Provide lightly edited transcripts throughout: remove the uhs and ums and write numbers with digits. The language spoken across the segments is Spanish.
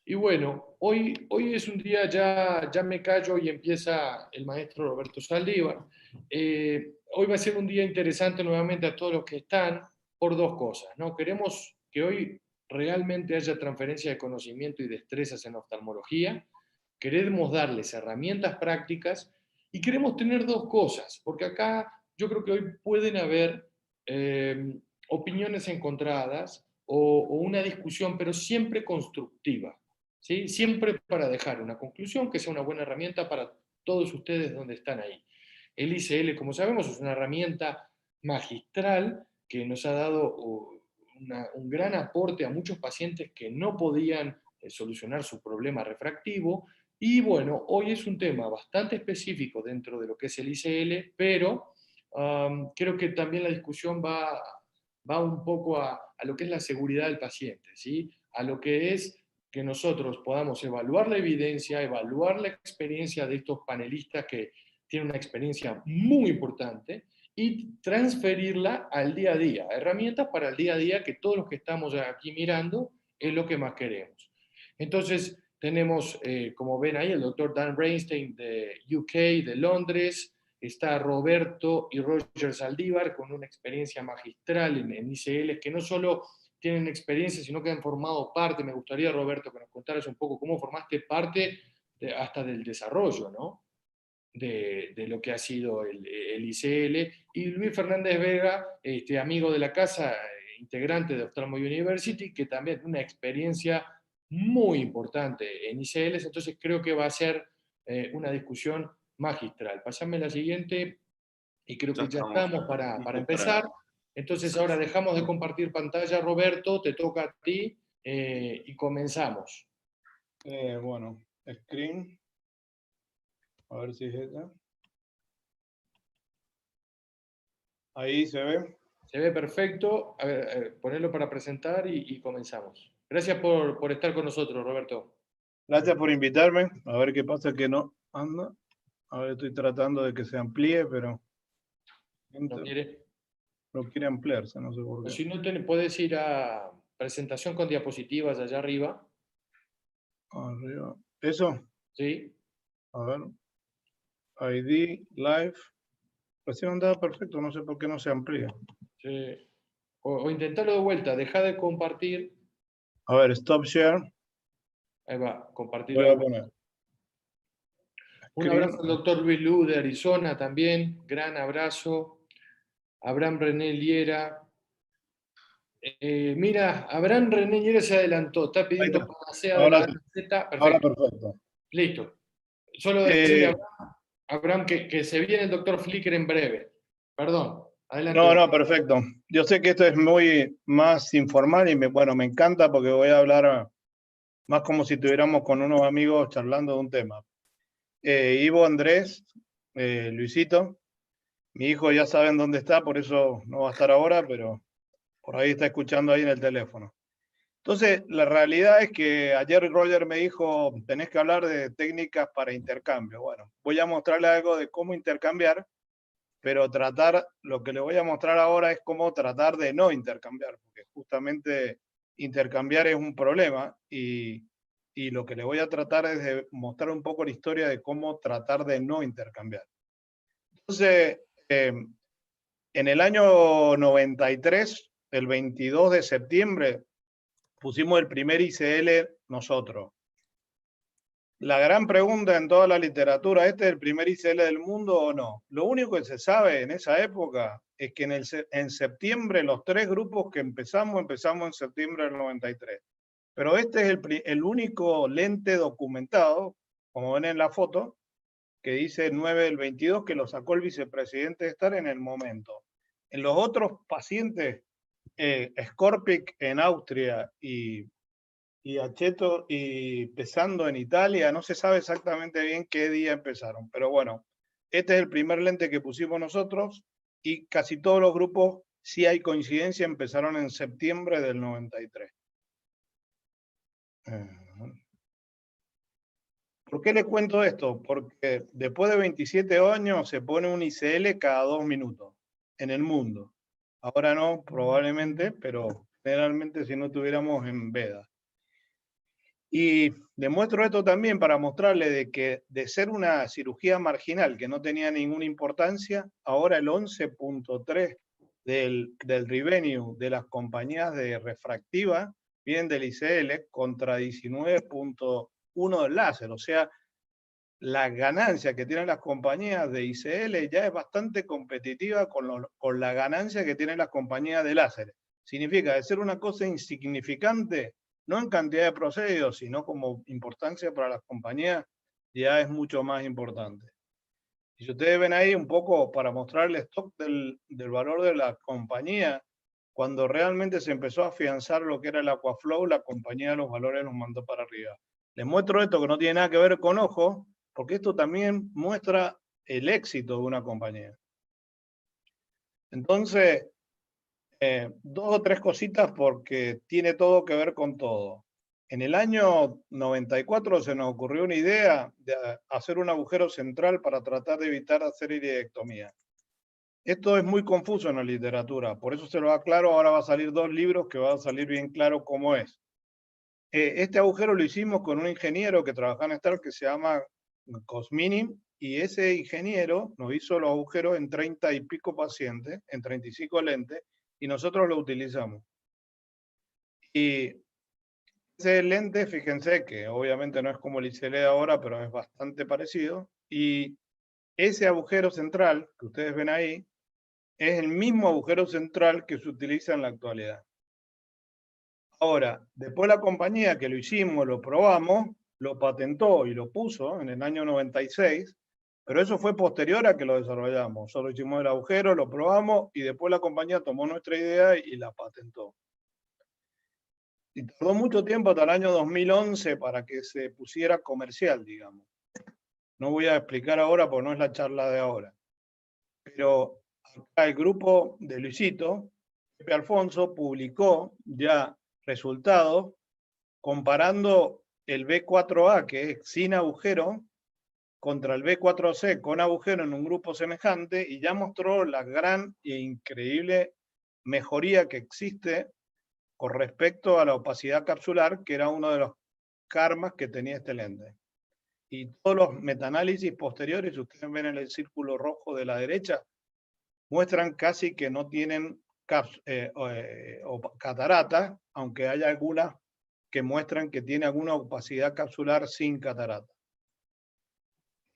Y bueno, hoy es un día, ya me callo y empieza el maestro Roberto Saldívar. Hoy va a ser un día interesante nuevamente a todos los que están por dos cosas, ¿no? Queremos que hoy realmente haya transferencia de conocimiento y destrezas en oftalmología, queremos darles herramientas prácticas y queremos tener dos cosas, porque acá yo creo que hoy pueden haber opiniones encontradas o una discusión, pero siempre constructiva. ¿Sí? Siempre para dejar una conclusión que sea una buena herramienta para todos ustedes donde están ahí. El ICL, como sabemos, es una herramienta magistral que nos ha dado un gran aporte a muchos pacientes que no podían solucionar su problema refractivo. Y bueno, hoy es un tema bastante específico dentro de lo que es el ICL, pero creo que también la discusión va un poco a lo que es la seguridad del paciente, ¿sí? A lo que es que nosotros podamos evaluar la evidencia, evaluar la experiencia de estos panelistas que tienen una experiencia muy importante y transferirla al día a día, herramientas para el día a día que todos los que estamos aquí mirando es lo que más queremos. Entonces, tenemos, como ven ahí, el doctor Dan Brainstein de UK, de Londres, está Roberto y Roger Saldívar con una experiencia magistral en ICL, que no solo tienen experiencia, sino que han formado parte. Me gustaría, Roberto, que nos contaras un poco cómo formaste parte hasta del desarrollo, ¿no? De lo que ha sido el ICL. Y Luis Fernández Vega, amigo de la casa, integrante de Ophthalmo University, que también tiene una experiencia muy importante en ICLs, entonces creo que va a ser una discusión magistral. Pásame la siguiente y creo Ya que ya estamos estamos para listos para... empezar. Entonces ahora dejamos de compartir pantalla, Roberto, te toca a ti y comenzamos. Bueno, screen, a ver si es esta. Ahí se ve. Se ve perfecto. A ver, ponerlo para presentar y comenzamos. Gracias por estar con nosotros, Roberto. Gracias por invitarme. A ver qué pasa que no anda. A ver, estoy tratando de que se amplíe, pero ¿No quiere? no quiere ampliarse, no sé por O qué. si no, puedes ir a presentación con diapositivas allá arriba. Arriba. ¿Eso? ¿Sí? A ver. ID, live. Recién andaba perfecto, no sé por qué no se amplía. Sí. O intentarlo de vuelta. Deja de compartir. A ver, stop share. Ahí va, compartirlo Voy de a vuelta. poner. Un abrazo al Screen. doctor Luis Lu de Arizona también. Gran abrazo. Abraham René Liera. Mira, Abraham René Liera se adelantó. Está Ahí pidiendo está. panacea de Ahora la sí. Z. Ahora Perfecto. perfecto. Listo. Solo decirle a Abraham que se viene el doctor Flicker en breve. Perdón. Adelante. No, perfecto. Yo sé que esto es muy más informal y bueno, me encanta porque voy a hablar más como si estuviéramos con unos amigos charlando de un tema. Ivo, Andrés, Luisito, mi hijo ya saben dónde está, por eso no va a estar ahora, pero por ahí está escuchando ahí en el teléfono. Entonces, la realidad es que ayer Roger me dijo, tenés que hablar de técnicas para intercambio. Bueno, voy a mostrarle algo de cómo intercambiar, pero lo que le voy a mostrar ahora es cómo tratar de no intercambiar, porque justamente intercambiar es un problema y lo que le voy a tratar es de mostrar un poco la historia de cómo tratar de no intercambiar. Entonces, en el año 93, el 22 de septiembre, pusimos el primer ICL nosotros. La gran pregunta en toda la literatura, ¿este es el primer ICL del mundo o no? Lo único que se sabe en esa época es que en septiembre los tres grupos que empezamos en septiembre del 93. Pero este es el único lente documentado, como ven en la foto, que dice 9 del 22, que lo sacó el vicepresidente de estar en el momento. En los otros pacientes, Scorpic en Austria y Aceto y Pesando en Italia, no se sabe exactamente bien qué día empezaron, pero bueno, este es el primer lente que pusimos nosotros y casi todos los grupos, si hay coincidencia, empezaron en septiembre del 93. ¿Por qué le cuento esto? Porque después de 27 años se pone un ICL cada 2 minutos en el mundo. Ahora no, probablemente, pero generalmente si no tuviéramos en veda. Y le muestro esto también para mostrarle de que de ser una cirugía marginal que no tenía ninguna importancia, ahora el 11.3 del revenue de las compañías de refractiva vienen del ICL contra 19.1 del láser. O sea, la ganancia que tienen las compañías de ICL ya es bastante competitiva con la ganancia que tienen las compañías de láser. Significa de ser una cosa insignificante, no en cantidad de procedidos, sino como importancia para las compañías, ya es mucho más importante. Y si ustedes ven ahí un poco para mostrar el stock del valor de la compañía, cuando realmente se empezó a afianzar lo que era el Aquaflow, la compañía de los valores los mandó para arriba. Les muestro esto que no tiene nada que ver con ojo, porque esto también muestra el éxito de una compañía. Entonces, dos o tres cositas porque tiene todo que ver con todo. En el año 94 se nos ocurrió una idea de hacer un agujero central para tratar de evitar hacer iridectomía. Esto es muy confuso en la literatura, por eso se lo aclaro. Ahora va a salir 2 libros que va a salir bien claro cómo es. Este agujero lo hicimos con un ingeniero que trabaja en Star que se llama Cosmini, y ese ingeniero nos hizo los agujeros en 30 y pico pacientes, en 35 lentes, y nosotros lo utilizamos. Y ese lente, fíjense que obviamente no es como el ICL ahora, pero es bastante parecido, y ese agujero central que ustedes ven ahí es el mismo agujero central que se utiliza en la actualidad. Ahora, después la compañía que lo hicimos, lo probamos, lo patentó y lo puso en el año 96, pero eso fue posterior a que lo desarrollamos. Solo hicimos el agujero, lo probamos y después la compañía tomó nuestra idea y la patentó. Y tardó mucho tiempo, hasta el año 2011, para que se pusiera comercial, digamos. No voy a explicar ahora porque no es la charla de ahora. Pero acá el grupo de Luisito, Pepe Alfonso, publicó ya resultados comparando el B4A, que es sin agujero, contra el B4C con agujero en un grupo semejante, y ya mostró la gran e increíble mejoría que existe con respecto a la opacidad capsular, que era uno de los karmas que tenía este lente. Y todos los metaanálisis posteriores, ustedes ven en el círculo rojo de la derecha, muestran casi que no tienen catarata, aunque hay algunas que muestran que tiene alguna opacidad capsular sin catarata.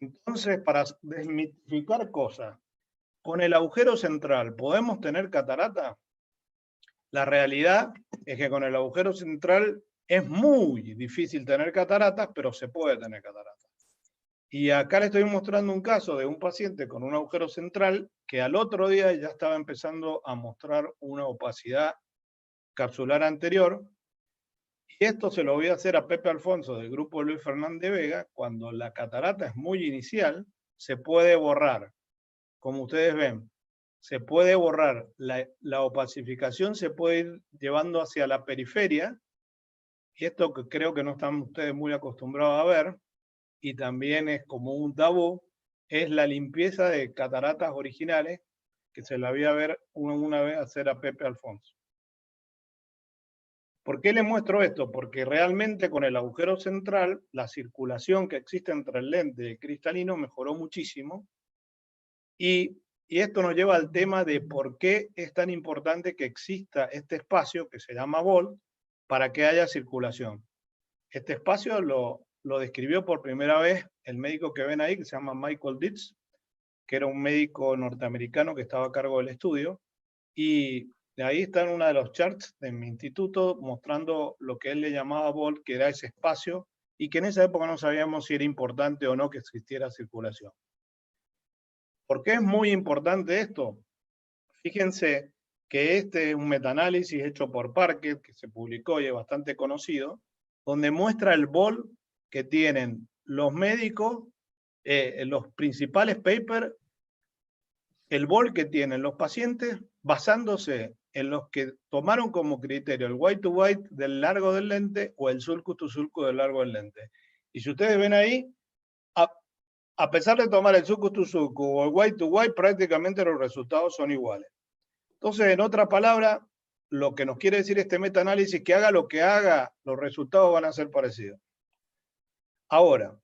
Entonces, para desmitificar cosas, con el agujero central, ¿podemos tener catarata? La realidad es que con el agujero central es muy difícil tener cataratas, pero se puede tener cataratas. Y acá le estoy mostrando un caso de un paciente con un agujero central que al otro día ya estaba empezando a mostrar una opacidad capsular anterior. Y esto se lo voy a hacer a Pepe Alfonso del grupo Luis Fernández Vega. Cuando la catarata es muy inicial, se puede borrar. Como ustedes ven, se puede borrar. La opacificación se puede ir llevando hacia la periferia. Y esto que creo que no están ustedes muy acostumbrados a ver, y también es como un tabú, es la limpieza de cataratas originales, que se la voy a ver una vez hacer a Pepe Alfonso. ¿Por qué le muestro esto? Porque realmente con el agujero central, la circulación que existe entre el lente y el cristalino mejoró muchísimo, y esto nos lleva al tema de por qué es tan importante que exista este espacio que se llama Volt para que haya circulación. Este espacio lo describió por primera vez el médico que ven ahí, que se llama Michael Dietz, que era un médico norteamericano que estaba a cargo del estudio, y ahí está en uno de los charts de mi instituto mostrando lo que él le llamaba Volt, que era ese espacio, y que en esa época no sabíamos si era importante o no que existiera circulación. ¿Por qué es muy importante esto? Fíjense que este es un metaanálisis hecho por Parker, que se publicó y es bastante conocido, donde muestra el Volt que tienen los médicos, los principales papers, el Volt que tienen los pacientes, basándose en los que tomaron como criterio el white to white del largo del lente o el sulcus to sulcus del largo del lente. Y si ustedes ven ahí, a pesar de tomar el sulcus to sulcus o el white to white, prácticamente los resultados son iguales. Entonces, en otra palabra, lo que nos quiere decir este metaanálisis, que haga lo que haga, los resultados van a ser parecidos. Ahora,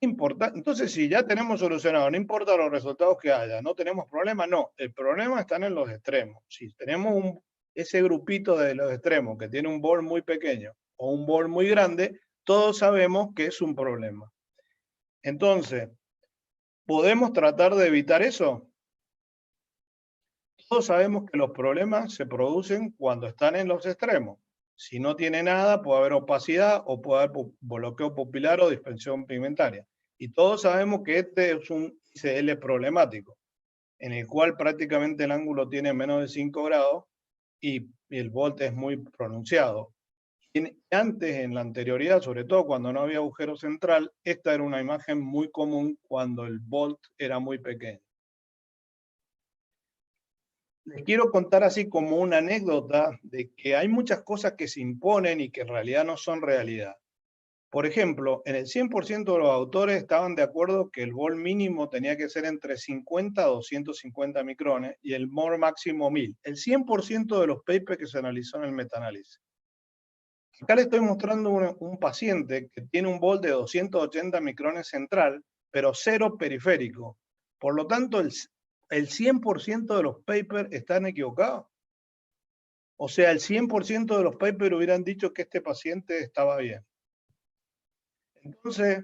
entonces si ya tenemos solucionado, no importa los resultados que haya, no tenemos problema, no. El problema está en los extremos. Si tenemos ese grupito de los extremos que tiene un bol muy pequeño o un bol muy grande, todos sabemos que es un problema. Entonces, ¿podemos tratar de evitar eso? Todos sabemos que los problemas se producen cuando están en los extremos. Si no tiene nada, puede haber opacidad o puede haber bloqueo pupilar o dispersión pigmentaria. Y todos sabemos que este es un ICL problemático, en el cual prácticamente el ángulo tiene menos de 5 grados y el volt es muy pronunciado. Antes, en la anterioridad, sobre todo cuando no había agujero central, esta era una imagen muy común cuando el volt era muy pequeño. Les quiero contar así como una anécdota de que hay muchas cosas que se imponen y que en realidad no son realidad. Por ejemplo, en el 100% de los autores estaban de acuerdo que el vol mínimo tenía que ser entre 50 a 250 micrones y el mol máximo 1000. El 100% de los papers que se analizó en el metaanálisis. Acá les estoy mostrando un paciente que tiene un vol de 280 micrones central, pero 0 periférico. Por lo tanto, el 100% de los papers están equivocados. O sea, el 100% de los papers hubieran dicho que este paciente estaba bien. Entonces,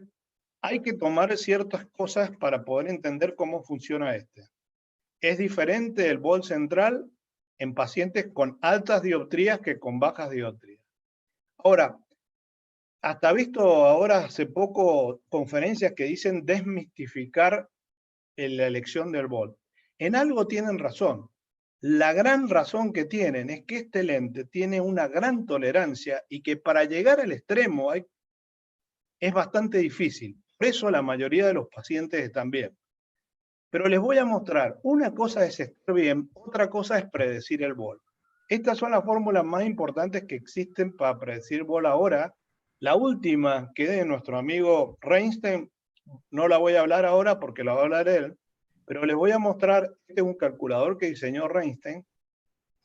hay que tomar ciertas cosas para poder entender cómo funciona este. Es diferente el bol central en pacientes con altas dioptrías que con bajas dioptrías. Ahora, hasta visto ahora hace poco conferencias que dicen desmistificar la elección del bol. En algo tienen razón. La gran razón que tienen es que este lente tiene una gran tolerancia y que para llegar al extremo es bastante difícil. Por eso la mayoría de los pacientes están bien. Pero les voy a mostrar, una cosa es estar bien, otra cosa es predecir el bol. Estas son las fórmulas más importantes que existen para predecir bol ahora. La última, que es de nuestro amigo Reinstein, no la voy a hablar ahora porque la va a hablar él, pero les voy a mostrar, este es un calculador que diseñó Reinstein,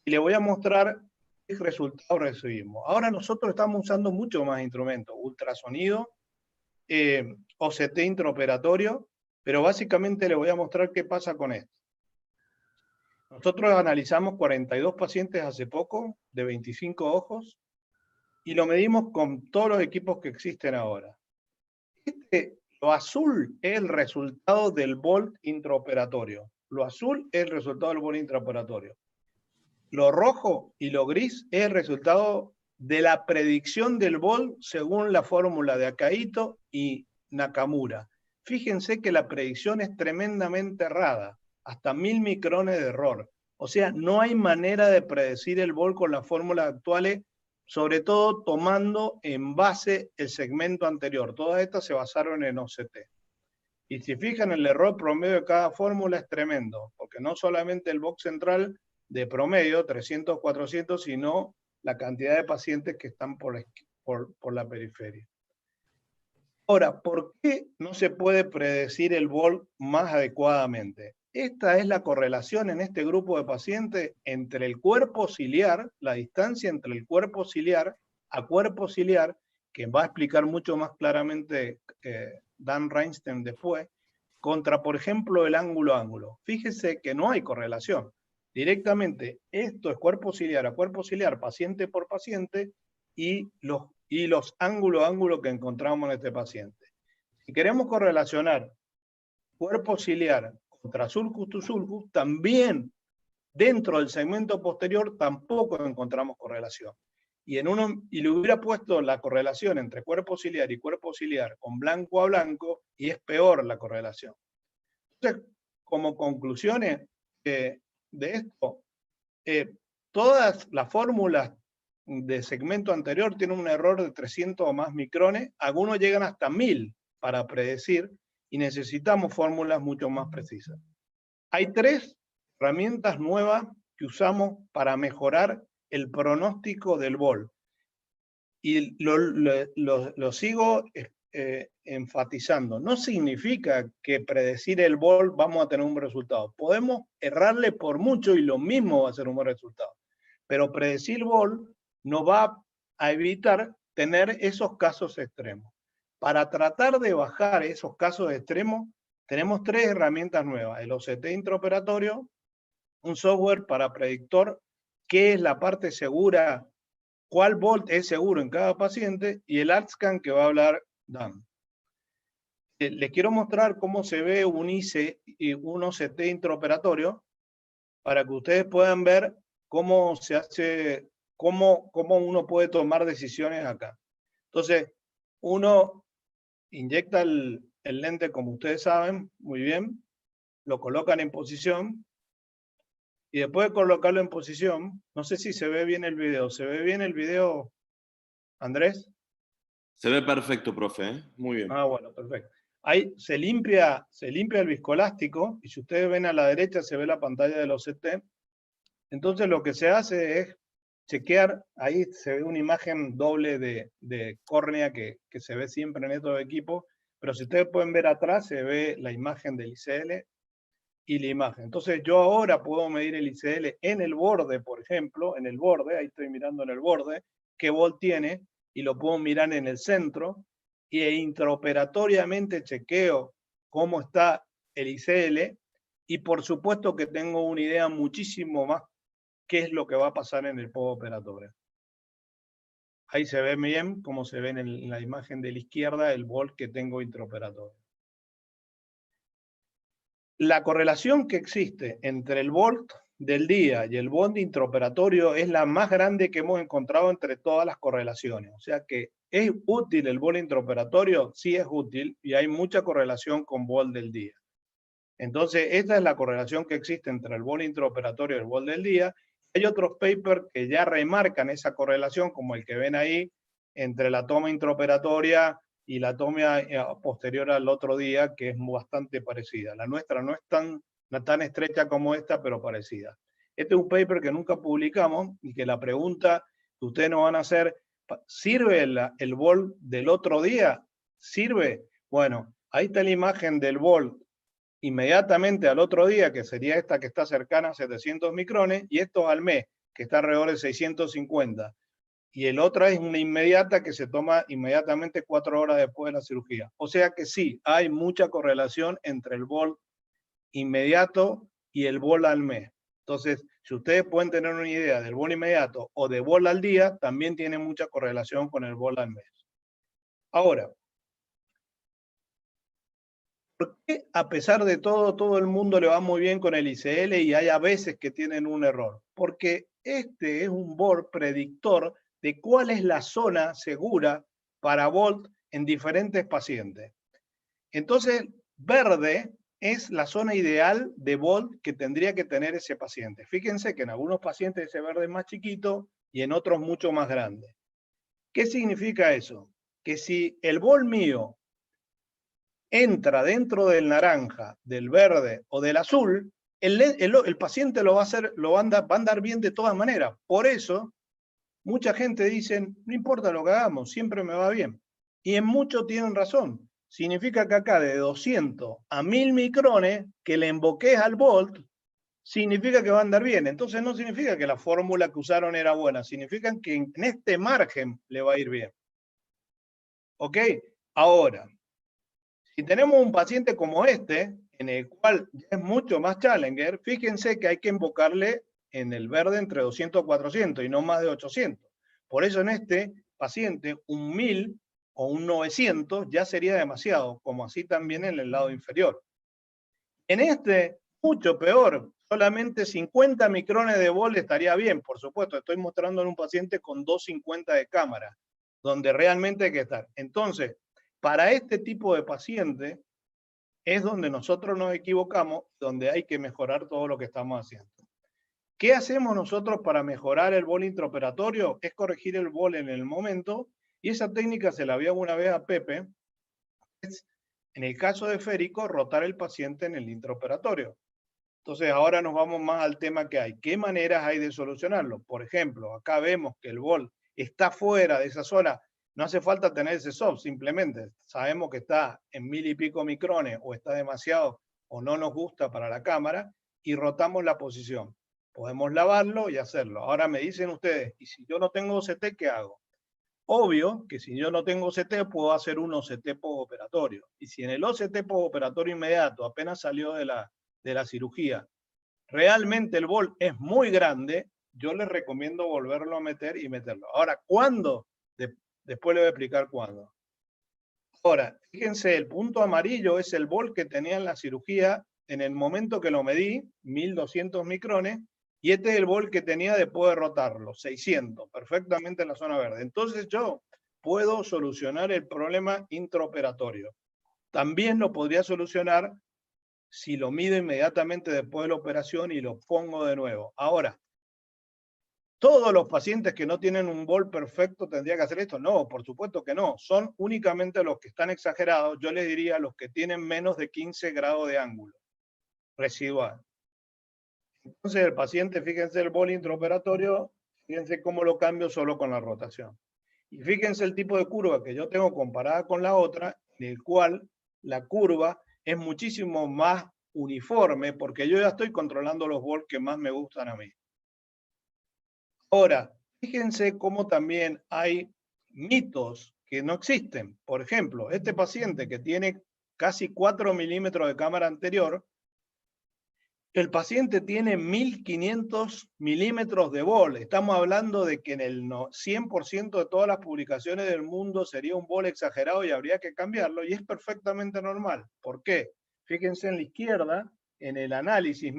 y les voy a mostrar qué resultados recibimos. Ahora nosotros estamos usando mucho más instrumentos, ultrasonido, OCT intraoperatorio, pero básicamente les voy a mostrar qué pasa con esto. Nosotros analizamos 42 pacientes hace poco, de 25 ojos, y lo medimos con todos los equipos que existen ahora. Lo azul es el resultado del volt intraoperatorio. Lo azul es el resultado del volt intraoperatorio. Lo rojo y lo gris es el resultado de la predicción del volt según la fórmula de Akahito y Nakamura. Fíjense que la predicción es tremendamente errada, hasta 1000 micrones de error. O sea, no hay manera de predecir el volt con las fórmulas actuales, sobre todo tomando en base el segmento anterior. Todas estas se basaron en OCT. Y si fijan, el error promedio de cada fórmula es tremendo, porque no solamente el box central de promedio, 300, 400, sino la cantidad de pacientes que están por la periferia. Ahora, ¿por qué no se puede predecir el bol más adecuadamente? Esta es la correlación en este grupo de pacientes entre el cuerpo ciliar, la distancia entre el cuerpo ciliar a cuerpo ciliar, que va a explicar mucho más claramente Dan Reinstein después, contra, por ejemplo, el ángulo-ángulo. Fíjese que no hay correlación. Directamente, esto es cuerpo ciliar a cuerpo ciliar, paciente por paciente, y los ángulo-ángulo que encontramos en este paciente. Si queremos correlacionar cuerpo ciliar contra sulcus to sulcus, también dentro del segmento posterior tampoco encontramos correlación. Y le hubiera puesto la correlación entre cuerpo ciliar y cuerpo ciliar con blanco a blanco, y es peor la correlación. Entonces, como conclusiones de esto, todas las fórmulas de segmento anterior tienen un error de 300 o más micrones, algunos llegan hasta 1000 para predecir, y necesitamos fórmulas mucho más precisas. Hay 3 herramientas nuevas que usamos para mejorar el pronóstico del bol. Y lo sigo enfatizando. No significa que predecir el bol vamos a tener un buen resultado. Podemos errarle por mucho y lo mismo va a ser un buen resultado. Pero predecir vol nos va a evitar tener esos casos extremos. Para tratar de bajar esos casos extremos, tenemos 3 herramientas nuevas: el OCT intraoperatorio, un software para predictor, qué es la parte segura, cuál volt es seguro en cada paciente, y el ArtScan que va a hablar Dan. Les quiero mostrar cómo se ve un ICE y un OCT intraoperatorio para que ustedes puedan ver cómo se hace, cómo uno puede tomar decisiones acá. Entonces, uno inyecta el lente, como ustedes saben, muy bien, lo colocan en posición, y después de colocarlo en posición, no sé si se ve bien el video. ¿Se ve bien el video, Andrés? Se ve perfecto, profe, ¿eh? Muy bien. Ah, bueno, perfecto. Ahí se limpia el viscoelástico, y si ustedes ven a la derecha se ve la pantalla del OCT. Entonces lo que se hace es chequear, ahí se ve una imagen doble de córnea que se ve siempre en estos equipos, pero si ustedes pueden ver atrás se ve la imagen del ICL y la imagen. Entonces yo ahora puedo medir el ICL en el borde, por ejemplo, en el borde, ahí estoy mirando en el borde, qué volt tiene, y lo puedo mirar en el centro, y intraoperatoriamente chequeo cómo está el ICL, y por supuesto que tengo una idea muchísimo más qué es lo que va a pasar en el postoperatorio. Ahí se ve bien, como se ve en la imagen de la izquierda, el volt que tengo intraoperatorio. La correlación que existe entre el volt del día y el volt intraoperatorio es la más grande que hemos encontrado entre todas las correlaciones. O sea que ¿es útil el volt intraoperatorio? Sí es útil, y hay mucha correlación con volt del día. Entonces, esta es la correlación que existe entre el volt intraoperatorio y el volt del día. Hay otros papers que ya remarcan esa correlación, como el que ven ahí, entre la toma intraoperatoria y la toma posterior al otro día, que es bastante parecida. La nuestra no es tan estrecha como esta, pero parecida. Este es un paper que nunca publicamos, y que la pregunta que ustedes nos van a hacer, ¿sirve el volt del otro día? ¿Sirve? Bueno, ahí está la imagen del volt inmediatamente al otro día, que sería esta que está cercana a 700 micrones, y esto al mes, que está alrededor de 650. Y el otro es una inmediata que se toma inmediatamente 4 horas después de la cirugía. O sea que sí, hay mucha correlación entre el volt inmediato y el volt al mes. Entonces, si ustedes pueden tener una idea del volt inmediato o de volt al día, también tiene mucha correlación con el volt al mes. Ahora, ¿por qué a pesar de todo el mundo le va muy bien con el ICL y hay a veces que tienen un error? Porque este es un volt predictor de cuál es la zona segura para volt en diferentes pacientes. Entonces, verde es la zona ideal de volt que tendría que tener ese paciente. Fíjense que en algunos pacientes ese verde es más chiquito y en otros mucho más grande. ¿Qué significa eso? Que si el volt mío entra dentro del naranja, del verde o del azul, el paciente va a andar bien de todas maneras. Por eso, mucha gente dice, no importa lo que hagamos, siempre me va bien. Y en mucho tienen razón. Significa que acá de 200 a 1000 micrones que le emboques al volt, significa que va a andar bien. Entonces no significa que la fórmula que usaron era buena, significa que en este margen le va a ir bien. ¿Ok? Ahora, si tenemos un paciente como este, en el cual ya es mucho más challenger, fíjense que hay que invocarle en el verde entre 200 y 400 y no más de 800. Por eso en este paciente un 1000 o un 900 ya sería demasiado, como así también en el lado inferior. En este, mucho peor, solamente 50 micrones de volt estaría bien. Por supuesto, estoy mostrando en un paciente con 250 de cámara, donde realmente hay que estar. Entonces, para este tipo de paciente es donde nosotros nos equivocamos, donde hay que mejorar todo lo que estamos haciendo. ¿Qué hacemos nosotros para mejorar el volt intraoperatorio? Es corregir el volt en el momento, y esa técnica se la vi alguna vez a Pepe. Es, en el caso de Férico, rotar el paciente en el intraoperatorio. Entonces ahora nos vamos más al tema que hay. ¿Qué maneras hay de solucionarlo? Por ejemplo, acá vemos que el volt está fuera de esa zona. No hace falta tener ese soft, simplemente sabemos que está en 1000 y pico micrones o está demasiado o no nos gusta para la cámara y rotamos la posición. Podemos lavarlo y hacerlo. Ahora me dicen ustedes, ¿y si yo no tengo OCT, qué hago? Obvio que si yo no tengo OCT, puedo hacer un OCT postoperatorio. Y si en el OCT postoperatorio inmediato, apenas salió de la cirugía, realmente el bol es muy grande, yo les recomiendo volverlo a meter y meterlo. Ahora, ¿cuándo? Después les voy a explicar cuándo. Ahora, fíjense, el punto amarillo es el bol que tenía en la cirugía en el momento que lo medí, 1200 micrones, y este es el bol que tenía después de rotarlo, 600, perfectamente en la zona verde. Entonces yo puedo solucionar el problema intraoperatorio. También lo podría solucionar si lo mido inmediatamente después de la operación y lo pongo de nuevo. Ahora, ¿todos los pacientes que no tienen un bol perfecto tendrían que hacer esto? No, por supuesto que no. Son únicamente los que están exagerados. Yo les diría los que tienen menos de 15 grados de ángulo residual. Entonces el paciente, fíjense el bol intraoperatorio, fíjense cómo lo cambio solo con la rotación. Y fíjense el tipo de curva que yo tengo comparada con la otra, en el cual la curva es muchísimo más uniforme porque yo ya estoy controlando los bols que más me gustan a mí. Ahora, fíjense cómo también hay mitos que no existen. Por ejemplo, este paciente que tiene casi 4 milímetros de cámara anterior, el paciente tiene 1500 milímetros de bol. Estamos hablando de que en el 100% de todas las publicaciones del mundo sería un bol exagerado y habría que cambiarlo, y es perfectamente normal. ¿Por qué? Fíjense en la izquierda, en el análisis,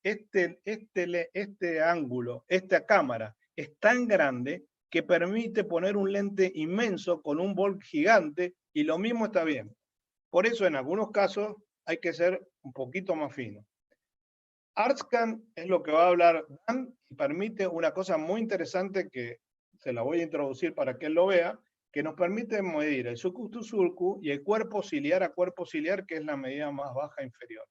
este ángulo, esta cámara, es tan grande que permite poner un lente inmenso con un bol gigante, y lo mismo está bien. Por eso en algunos casos hay que ser un poquito más fino. ArtScan es lo que va a hablar Dan y permite una cosa muy interesante que se la voy a introducir para que él lo vea, que nos permite medir el sulcus to sulcus y el cuerpo ciliar a cuerpo ciliar, que es la medida más baja inferior.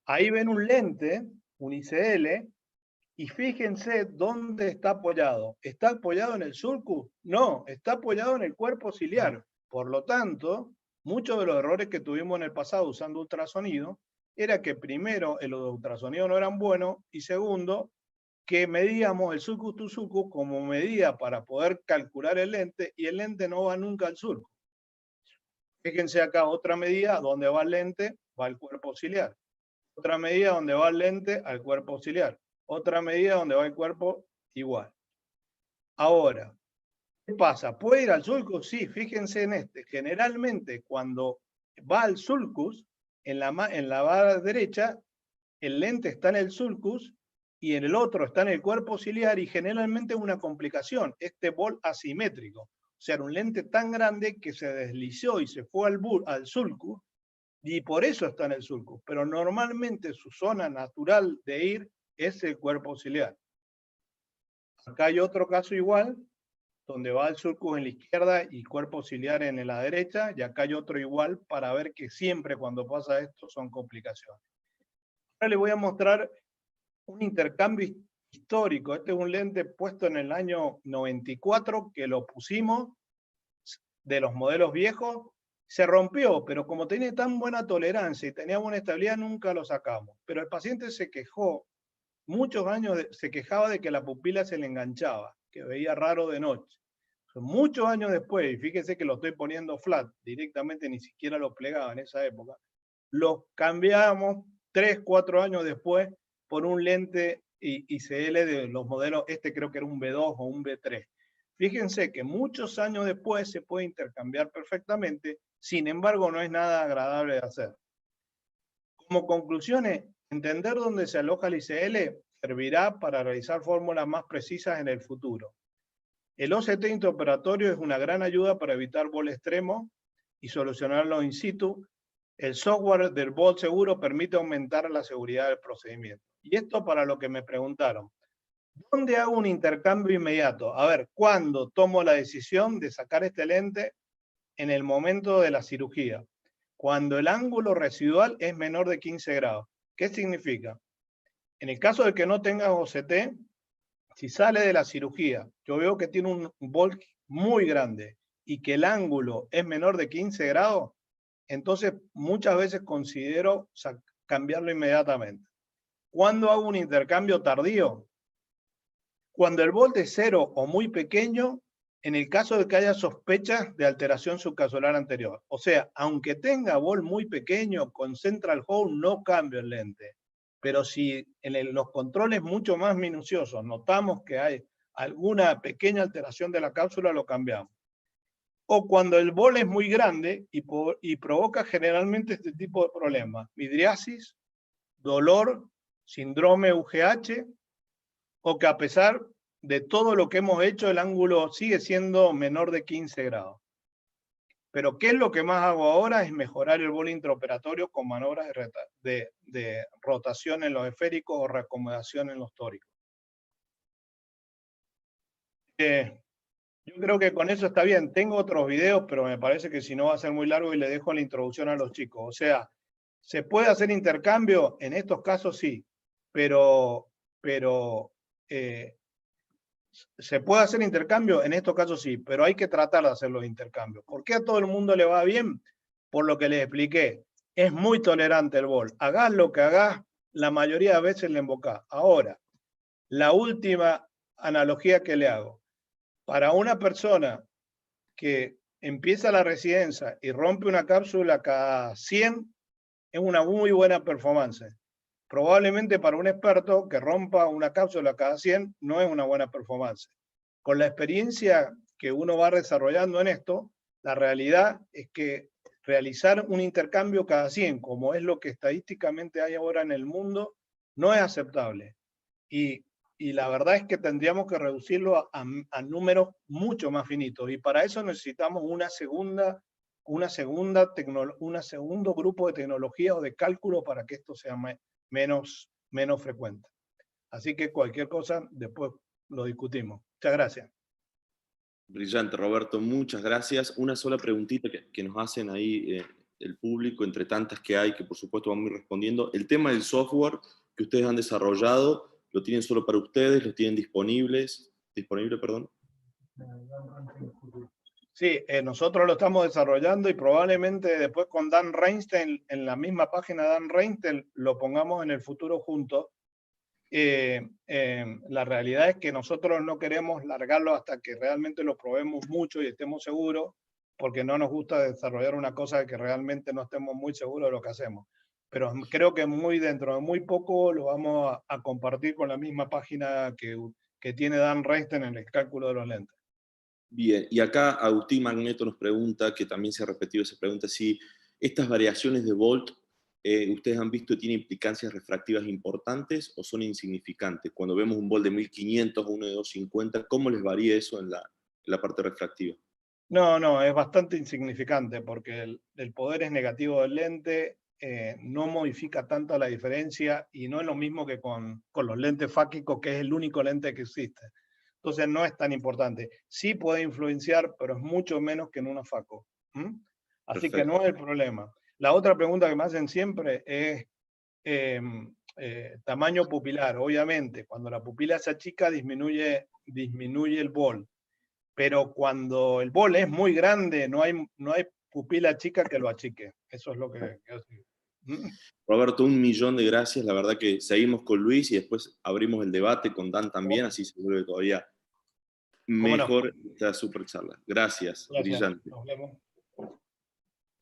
Ahí ven un lente, un ICL, y fíjense dónde está apoyado. ¿Está apoyado en el sulcus? No, está apoyado en el cuerpo ciliar. Por lo tanto, muchos de los errores que tuvimos en el pasado usando ultrasonido era que primero los ultrasonidos no eran buenos y segundo, que medíamos el sulcus to sulcus como medida para poder calcular el lente y el lente no va nunca al sulcus. Fíjense acá otra medida, donde va el lente, va el cuerpo ciliar. Otra medida donde va el lente al cuerpo ciliar. Otra medida donde va el cuerpo igual. Ahora, ¿qué pasa? ¿Puede ir al sulcus? Sí, fíjense en este. Generalmente cuando va al sulcus, en la barra derecha, el lente está en el sulcus y en el otro está en el cuerpo ciliar, y generalmente es una complicación, este bol asimétrico. O sea, un lente tan grande que se deslizó y se fue al sulcus, y por eso está en el sulcus. Pero normalmente su zona natural de ir es el cuerpo ciliar. Acá hay otro caso igual, donde va el sulcus en la izquierda y cuerpo ciliar en la derecha, y acá hay otro igual, para ver que siempre cuando pasa esto son complicaciones. Ahora les voy a mostrar un intercambio histórico. Este es un lente puesto en el año 94, que lo pusimos de los modelos viejos, se rompió, pero como tenía tan buena tolerancia y tenía buena estabilidad, nunca lo sacamos. Pero el paciente se quejó, muchos años se quejaba de que la pupila se le enganchaba, que veía raro de noche. Muchos años después, y fíjense que lo estoy poniendo flat, directamente ni siquiera lo plegaba en esa época, lo cambiamos 3, 4 años después por un lente ICL de los modelos, este creo que era un B2 o un B3. Fíjense que muchos años después se puede intercambiar perfectamente, sin embargo no es nada agradable de hacer. Como conclusiones, entender dónde se aloja el ICL servirá para realizar fórmulas más precisas en el futuro. El OCT intraoperatorio es una gran ayuda para evitar bol extremo y solucionarlo in situ. El software del bol seguro permite aumentar la seguridad del procedimiento. Y esto para lo que me preguntaron. ¿Dónde hago un intercambio inmediato? A ver, ¿cuándo tomo la decisión de sacar este lente? En el momento de la cirugía. Cuando el ángulo residual es menor de 15 grados. ¿Qué significa? En el caso de que no tengas OCT, si sale de la cirugía, yo veo que tiene un bol muy grande y que el ángulo es menor de 15 grados, entonces muchas veces considero cambiarlo inmediatamente. ¿Cuándo hago un intercambio tardío? Cuando el volt es 0 o muy pequeño, en el caso de que haya sospechas de alteración subcazular anterior. O sea, aunque tenga volt muy pequeño, con central hole no cambio el lente. Pero si en los controles mucho más minuciosos notamos que hay alguna pequeña alteración de la cápsula, lo cambiamos. O cuando el volt es muy grande y provoca generalmente este tipo de problemas: midriasis, dolor, síndrome UGH, o que a pesar de todo lo que hemos hecho, el ángulo sigue siendo menor de 15 grados. Pero ¿qué es lo que más hago ahora? Es mejorar el volt intraoperatorio con maniobras de rotación en los esféricos o reacomodación en los tóricos. Yo creo que con eso está bien. Tengo otros videos, pero me parece que si no va a ser muy largo y le dejo la introducción a los chicos. O sea, ¿se puede hacer intercambio? En estos casos sí, pero ¿se puede hacer intercambio? En estos casos sí, pero hay que tratar de hacer los intercambios. ¿Por qué a todo el mundo le va bien? Por lo que les expliqué. Es muy tolerante el volt. Hagás lo que hagás, la mayoría de veces le embocás. Ahora, la última analogía que le hago. Para una persona que empieza la residencia y rompe una cápsula cada 100, es una muy buena performance. Probablemente para un experto que rompa una cápsula cada 100 no es una buena performance. Con la experiencia que uno va desarrollando en esto, la realidad es que realizar un intercambio cada 100, como es lo que estadísticamente hay ahora en el mundo, no es aceptable. Y la verdad es que tendríamos que reducirlo a números mucho más finitos. Y para eso necesitamos un segundo grupo de tecnología o de cálculo para que esto sea menos frecuente. Así que cualquier cosa, después lo discutimos. Muchas gracias. Brillante, Roberto, muchas gracias. Una sola preguntita que nos hacen ahí el público, entre tantas que hay, que por supuesto vamos a ir respondiendo. El tema del software que ustedes han desarrollado, ¿lo tienen solo para ustedes? ¿Lo tienen disponible? Sí, nosotros lo estamos desarrollando y probablemente después con Dan Reinstein, en la misma página de Dan Reinstein, lo pongamos en el futuro juntos. La realidad es que nosotros no queremos largarlo hasta que realmente lo probemos mucho y estemos seguros, porque no nos gusta desarrollar una cosa que realmente no estemos muy seguros de lo que hacemos. Pero creo que dentro de muy poco lo vamos a compartir con la misma página que tiene Dan Reinstein en el cálculo de los lentes. Bien, y acá Agustín Magneto nos pregunta, que también se ha repetido esa pregunta, si estas variaciones de volt ustedes han visto tienen implicancias refractivas importantes o son insignificantes. Cuando vemos un volt de 1500 o uno de 250, ¿cómo les varía eso en la parte refractiva? No, es bastante insignificante porque el poder es negativo del lente, no modifica tanto la diferencia y no es lo mismo que con los lentes fáquicos, que es el único lente que existe. Entonces no es tan importante. Sí puede influenciar, pero es mucho menos que en una faco. Así Perfecto. Que no es el problema. La otra pregunta que me hacen siempre es tamaño pupilar. Obviamente, cuando la pupila se achica, disminuye el volt. Pero cuando el volt es muy grande, no hay pupila chica que lo achique. Eso es lo que Roberto, 1.000.000 de gracias. La verdad que seguimos con Luis y después abrimos el debate con Dan también, así se vuelve todavía mejor esta super charla. Gracias, brillante. Nos vemos.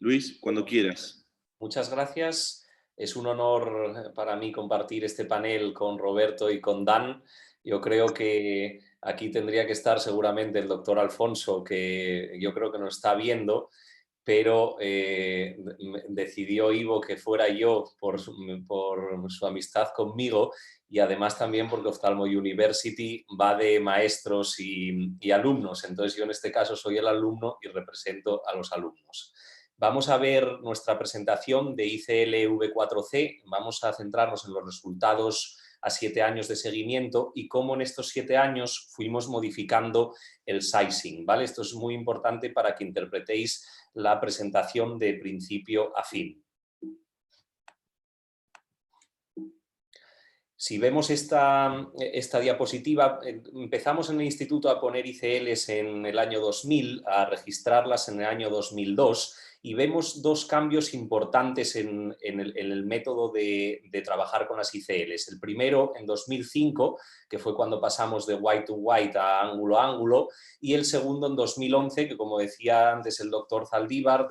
Luis, cuando quieras. Muchas gracias. Es un honor para mí compartir este panel con Roberto y con Dan. Yo creo que aquí tendría que estar seguramente el doctor Alfonso, que yo creo que nos está viendo, pero decidió Ivo que fuera yo por su amistad conmigo y además también porque Ophthalmo University va de maestros y alumnos. Entonces yo en este caso soy el alumno y represento a los alumnos. Vamos a ver nuestra presentación de ICL V4C. Vamos a centrarnos en los resultados a 7 años de seguimiento y cómo en estos 7 años fuimos modificando el sizing, ¿vale? Esto es muy importante para que interpretéis la presentación de principio a fin. Si vemos esta diapositiva, empezamos en el instituto a poner ICLs en el año 2000, a registrarlas en el año 2002 y vemos dos cambios importantes en el método de trabajar con las ICLs. El primero en 2005, que fue cuando pasamos de white to white a ángulo, y el segundo en 2011, que como decía antes el doctor Zaldívar,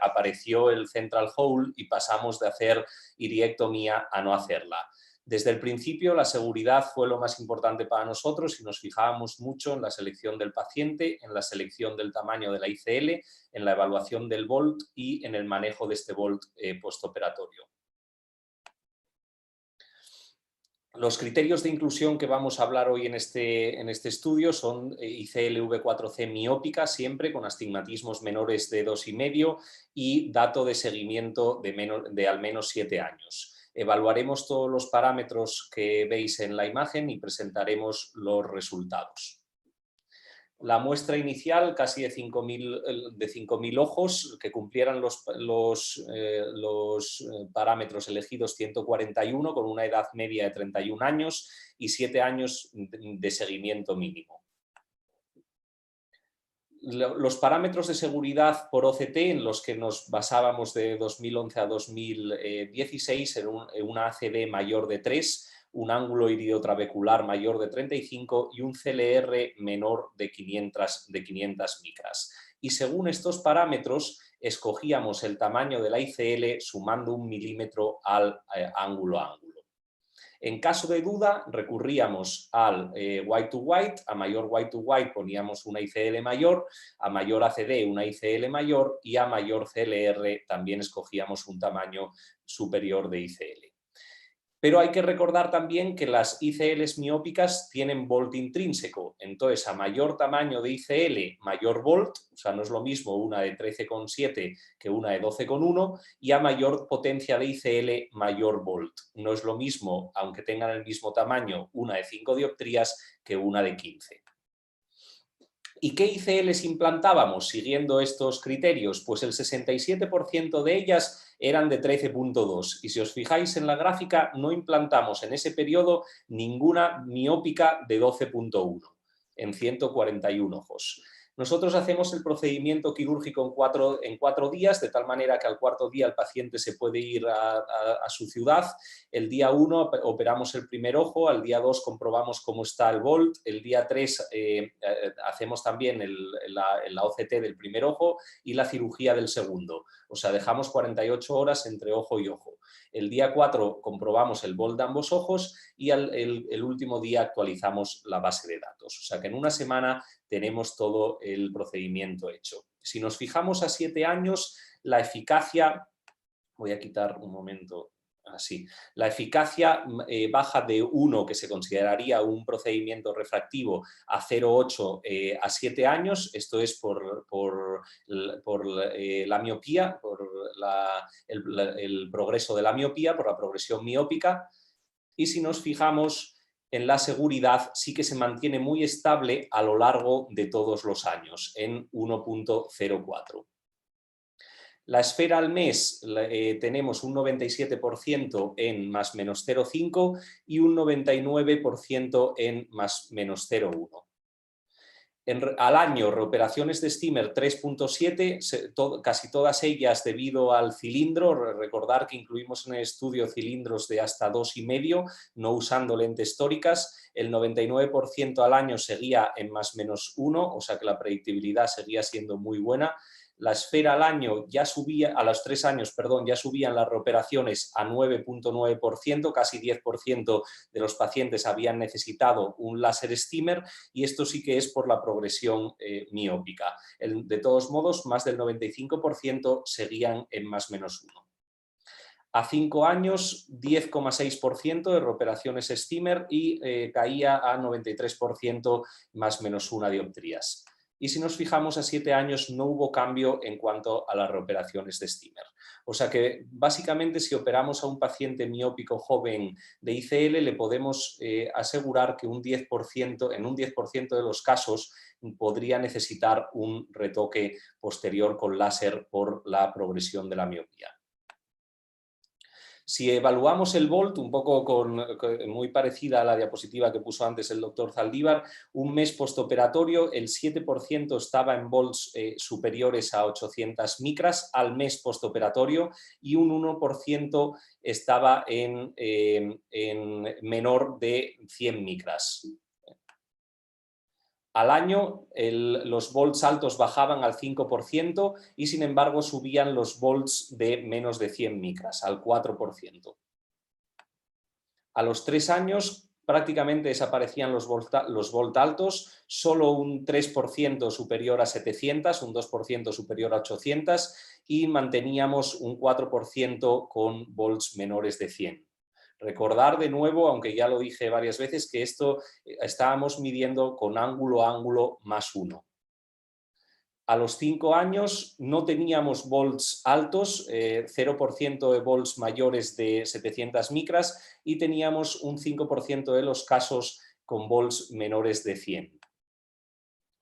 apareció el central hole y pasamos de hacer iriectomía a no hacerla. Desde el principio la seguridad fue lo más importante para nosotros y nos fijábamos mucho en la selección del paciente, en la selección del tamaño de la ICL, en la evaluación del volt y en el manejo de este volt postoperatorio. Los criterios de inclusión que vamos a hablar hoy en este estudio son ICL V4C miópica, siempre con astigmatismos menores de 2,5 y dato de seguimiento de al menos 7 años. Evaluaremos todos los parámetros que veis en la imagen y presentaremos los resultados. La muestra inicial, casi de 5.000 ojos, que cumplieran los parámetros elegidos 141, con una edad media de 31 años y 7 años de seguimiento mínimo. Los parámetros de seguridad por OCT en los que nos basábamos de 2011 a 2016 en una ACD mayor de 3, un ángulo iridotrabecular mayor de 35 y un CLR menor de 500 micras. Y según estos parámetros escogíamos el tamaño de la ICL sumando 1 milímetro al ángulo a ángulo. En caso de duda recurríamos al white to white, a mayor white to white poníamos una ICL mayor, a mayor ACD una ICL mayor y a mayor CLR también escogíamos un tamaño superior de ICL. Pero hay que recordar también que las ICLs miópicas tienen volt intrínseco, entonces a mayor tamaño de ICL, mayor volt, o sea, no es lo mismo una de 13,7 que una de 12,1, y a mayor potencia de ICL, mayor volt. No es lo mismo, aunque tengan el mismo tamaño, una de 5 dioptrías que una de 15. ¿Y qué ICLs implantábamos siguiendo estos criterios? Pues el 67% de ellas eran de 13,2 y si os fijáis en la gráfica no implantamos en ese periodo ninguna miópica de 12,1 en 141 ojos. Nosotros hacemos el procedimiento quirúrgico en 4 días, de tal manera que al 4.º día el paciente se puede ir a su ciudad. El día 1 operamos el primer ojo, al día 2 comprobamos cómo está el volt, el día 3 hacemos también la OCT del primer ojo y la cirugía del segundo. O sea, dejamos 48 horas entre ojo y ojo. El día 4 comprobamos el volt de ambos ojos y el último día actualizamos la base de datos. O sea que en una semana tenemos todo el procedimiento hecho. Si nos fijamos a 7 años, la eficacia, voy a quitar un momento así, la eficacia baja de 1, que se consideraría un procedimiento refractivo, a 0,8 a 7 años, esto es por la miopía, por el progreso de la miopía, por la progresión miópica, y si nos fijamos en la seguridad sí que se mantiene muy estable a lo largo de todos los años, en 1,04. La esfera al mes tenemos un 97% en más menos 0,5 y un 99% en más menos 0,1. Al año, reoperaciones de Steamer 3,7, casi todas ellas debido al cilindro. Recordar que incluimos en el estudio cilindros de hasta 2,5, no usando lentes tóricas. El 99% al año seguía en más menos 1, o sea que la predictibilidad seguía siendo muy buena. La esfera al año ya subía, a los 3 años, perdón, ya subían las reoperaciones a 9,9%, casi 10% de los pacientes habían necesitado un láser steamer y esto sí que es por la progresión miópica. De todos modos, más del 95% seguían en más menos 1. A 5 años, 10,6% de reoperaciones steamer y caía a 93% más menos 1 dioptrías. Y si nos fijamos a 7 años no hubo cambio en cuanto a las reoperaciones de steamer. O sea que básicamente si operamos a un paciente miópico joven de ICL le podemos asegurar que en un 10% de los casos podría necesitar un retoque posterior con láser por la progresión de la miopía. Si evaluamos el volt, un poco muy parecida a la diapositiva que puso antes el doctor Zaldívar, un mes postoperatorio, el 7% estaba en volts superiores a 800 micras al mes postoperatorio y un 1% estaba en menor de 100 micras. Al año los volts altos bajaban al 5% y sin embargo subían los volts de menos de 100 micras, al 4%. A los 3 años prácticamente desaparecían los volt altos, solo un 3% superior a 700, un 2% superior a 800 y manteníamos un 4% con volts menores de 100. Recordar de nuevo, aunque ya lo dije varias veces, que esto estábamos midiendo con ángulo a ángulo más 1. A los 5 años no teníamos volts altos, 0% de volts mayores de 700 micras y teníamos un 5% de los casos con volts menores de 100.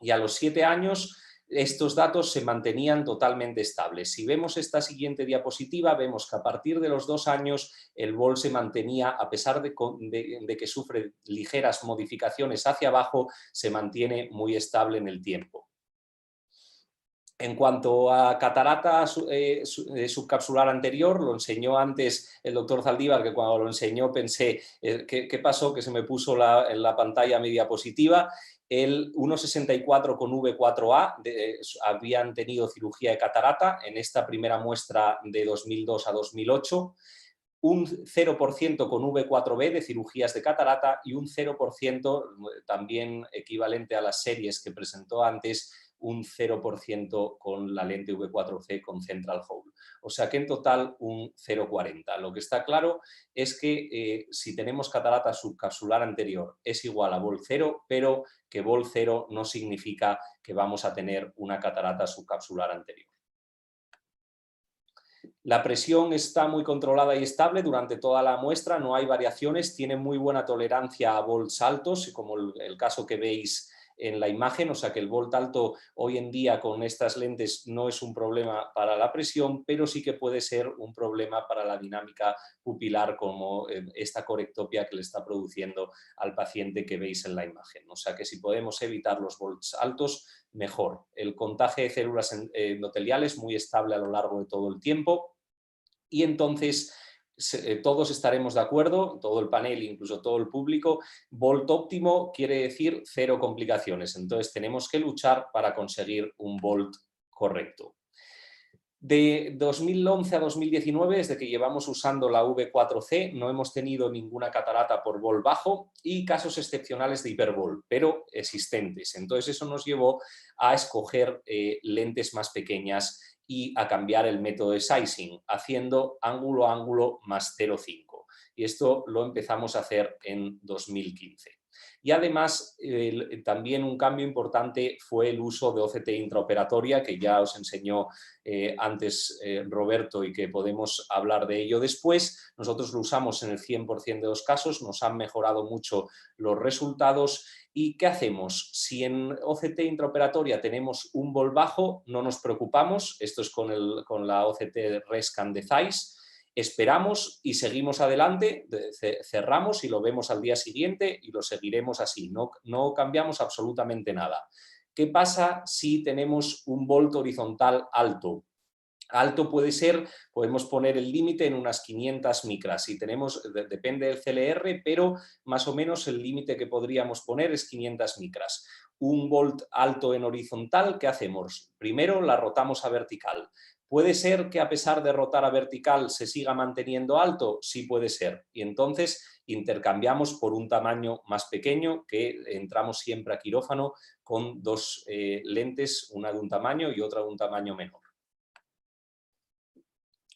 Y a los 7 años estos datos se mantenían totalmente estables. Si vemos esta siguiente diapositiva, vemos que a partir de los 2 años el volt se mantenía, a pesar de que sufre ligeras modificaciones hacia abajo, se mantiene muy estable en el tiempo. En cuanto a catarata subcapsular anterior, lo enseñó antes el doctor Zaldívar, que cuando lo enseñó pensé, ¿qué pasó? Que se me puso en la pantalla mi diapositiva. El 1,64 con V4A habían tenido cirugía de catarata en esta primera muestra de 2002 a 2008, un 0% con V4B de cirugías de catarata y un 0% también equivalente a las series que presentó antes, un 0% con la lente V4C con Central Hole. O sea que en total un 0,40. Lo que está claro es que si tenemos catarata subcapsular anterior es igual a vol 0, pero que vol 0 no significa que vamos a tener una catarata subcapsular anterior. La presión está muy controlada y estable durante toda la muestra, no hay variaciones, tiene muy buena tolerancia a volts altos, como el caso que veis en la imagen, o sea que el volt alto hoy en día con estas lentes no es un problema para la presión, pero sí que puede ser un problema para la dinámica pupilar, como esta corectopia que le está produciendo al paciente que veis en la imagen. O sea que si podemos evitar los volts altos, mejor. El contagio de células endoteliales muy estable a lo largo de todo el tiempo y entonces todos estaremos de acuerdo, todo el panel, incluso todo el público, volt óptimo quiere decir 0 complicaciones, entonces tenemos que luchar para conseguir un volt correcto. De 2011 a 2019, desde que llevamos usando la V4C, no hemos tenido ninguna catarata por volt bajo y casos excepcionales de hipervolt, pero existentes. Entonces eso nos llevó a escoger lentes más pequeñas y a cambiar el método de sizing, haciendo ángulo a ángulo más 0,5. Y esto lo empezamos a hacer en 2015. Y además, también un cambio importante fue el uso de OCT intraoperatoria, que ya os enseñó antes Roberto y que podemos hablar de ello después. Nosotros lo usamos en el 100% de los casos, nos han mejorado mucho los resultados. ¿Y qué hacemos? Si en OCT intraoperatoria tenemos un volt bajo, no nos preocupamos, esto es con la OCT Rescan de Zeiss, esperamos y seguimos adelante, cerramos y lo vemos al día siguiente y lo seguiremos así, no cambiamos absolutamente nada. ¿Qué pasa si tenemos un volt horizontal alto? Alto puede ser, podemos poner el límite en unas 500 micras y tenemos, depende del CLR, pero más o menos el límite que podríamos poner es 500 micras. Un volt alto en horizontal, ¿qué hacemos? Primero la rotamos a vertical. ¿Puede ser que a pesar de rotar a vertical se siga manteniendo alto? Sí puede ser. Y entonces intercambiamos por un tamaño más pequeño, que entramos siempre a quirófano con dos lentes, una de un tamaño y otra de un tamaño menor.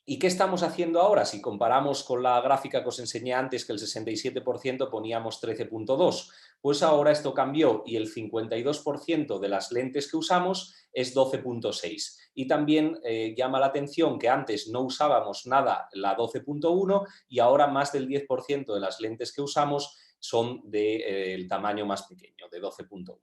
¿Y qué estamos haciendo ahora? Si comparamos con la gráfica que os enseñé antes, que el 67% poníamos 13.2, pues ahora esto cambió y el 52% de las lentes que usamos es 12.6. Y también llama la atención que antes no usábamos nada la 12.1 y ahora más del 10% de las lentes que usamos son del tamaño más pequeño, de 12.1.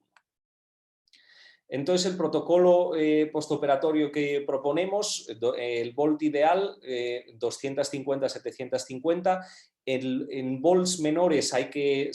Entonces, el protocolo postoperatorio que proponemos, el volt ideal, 250-750. En volts menores hay que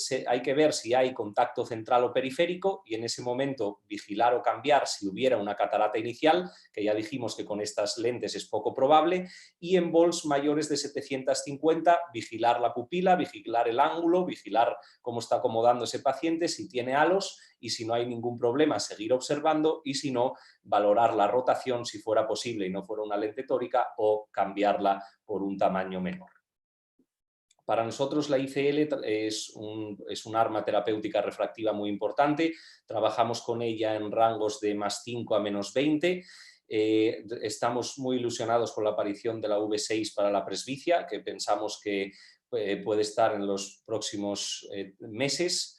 ver si hay contacto central o periférico y en ese momento vigilar o cambiar si hubiera una catarata inicial, que ya dijimos que con estas lentes es poco probable, y en volts mayores de 750 vigilar la pupila, vigilar el ángulo, vigilar cómo está acomodando ese paciente, si tiene halos, y si no hay ningún problema seguir observando, y si no, valorar la rotación si fuera posible y no fuera una lente tórica, o cambiarla por un tamaño menor. Para nosotros la ICL es un arma terapéutica refractiva muy importante. Trabajamos con ella en rangos de +5 a -20. Estamos muy ilusionados con la aparición de la V6 para la presbicia, que pensamos que puede estar en los próximos meses.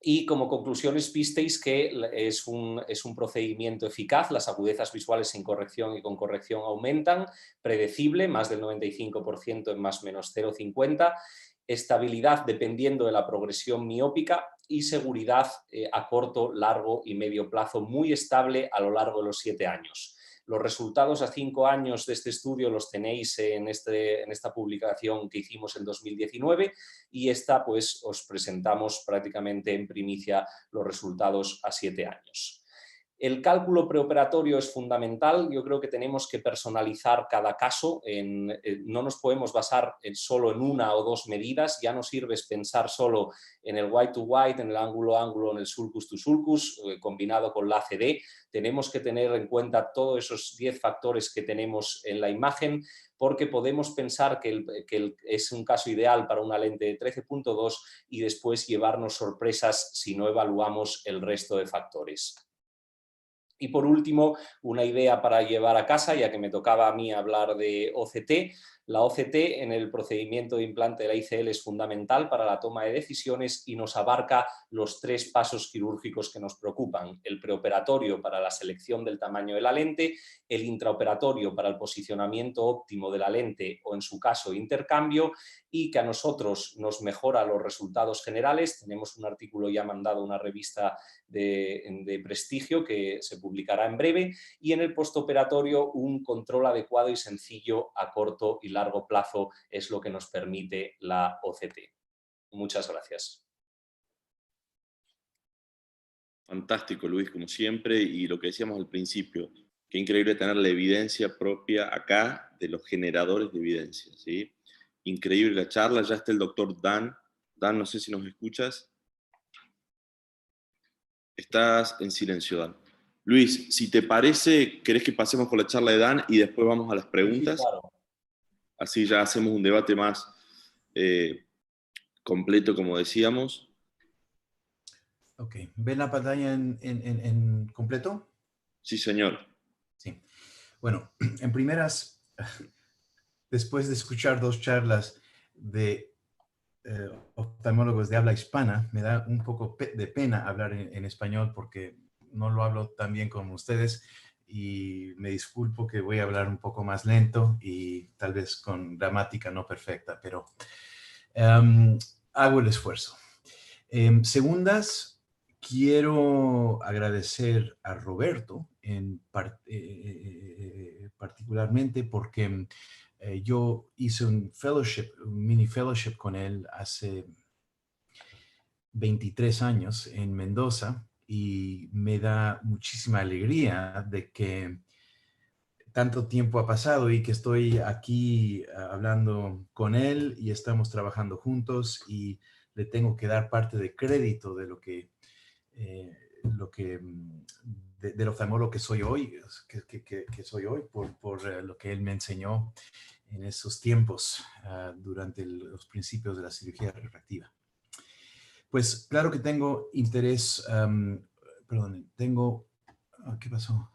Y como conclusiones visteis que es un procedimiento eficaz, las agudezas visuales sin corrección y con corrección aumentan, predecible, más del 95% en +/-0,50, estabilidad dependiendo de la progresión miópica y seguridad a corto, largo y medio plazo muy estable a lo largo de los 7 años. Los resultados a 5 años de este estudio los tenéis en esta publicación que hicimos en 2019 y esta pues os presentamos prácticamente en primicia los resultados a 7 años. El cálculo preoperatorio es fundamental. Yo creo que tenemos que personalizar cada caso. No nos podemos basar solo en una o dos medidas. Ya no sirve pensar solo en el white to white, en el ángulo a ángulo, en el sulcus to sulcus, combinado con la ACD. Tenemos que tener en cuenta todos esos 10 factores que tenemos en la imagen, porque podemos pensar que es un caso ideal para una lente de 13.2 y después llevarnos sorpresas si no evaluamos el resto de factores. Y por último, una idea para llevar a casa, ya que me tocaba a mí hablar de OCT. La OCT en el procedimiento de implante de la ICL es fundamental para la toma de decisiones y nos abarca los 3 pasos quirúrgicos que nos preocupan: el preoperatorio para la selección del tamaño de la lente, el intraoperatorio para el posicionamiento óptimo de la lente o en su caso intercambio, y que a nosotros nos mejora los resultados generales. Tenemos un artículo ya mandado a una revista de prestigio que se publicará en breve, y en el postoperatorio un control adecuado y sencillo a corto y largo plazo es lo que nos permite la OCT. Muchas gracias. Fantástico, Luis, como siempre, y lo que decíamos al principio, qué increíble tener la evidencia propia acá de los generadores de evidencia, ¿sí? Increíble la charla. Ya está el doctor Dan. Dan, no sé si nos escuchas. Estás en silencio, Dan. Luis, si te parece, ¿querés que pasemos con la charla de Dan y después vamos a las preguntas? Sí, claro. Así ya hacemos un debate más completo, como decíamos. Ok, ¿ven la pantalla en completo? Sí, señor. Sí. Bueno, en primeras, después de escuchar 2 charlas de oftalmólogos de habla hispana, me da un poco de pena hablar en español porque no lo hablo tan bien como ustedes, y me disculpo que voy a hablar un poco más lento y tal vez con gramática no perfecta, pero hago el esfuerzo. Segundas, quiero agradecer a Roberto particularmente porque yo hice un mini fellowship con él hace 23 años en Mendoza, y me da muchísima alegría de que tanto tiempo ha pasado y que estoy aquí hablando con él y estamos trabajando juntos, y le tengo que dar parte de crédito de del oftalmólogo que soy hoy, que soy hoy por lo que él me enseñó en esos tiempos durante los principios de la cirugía refractiva. Pues claro que tengo interés, ¿qué pasó?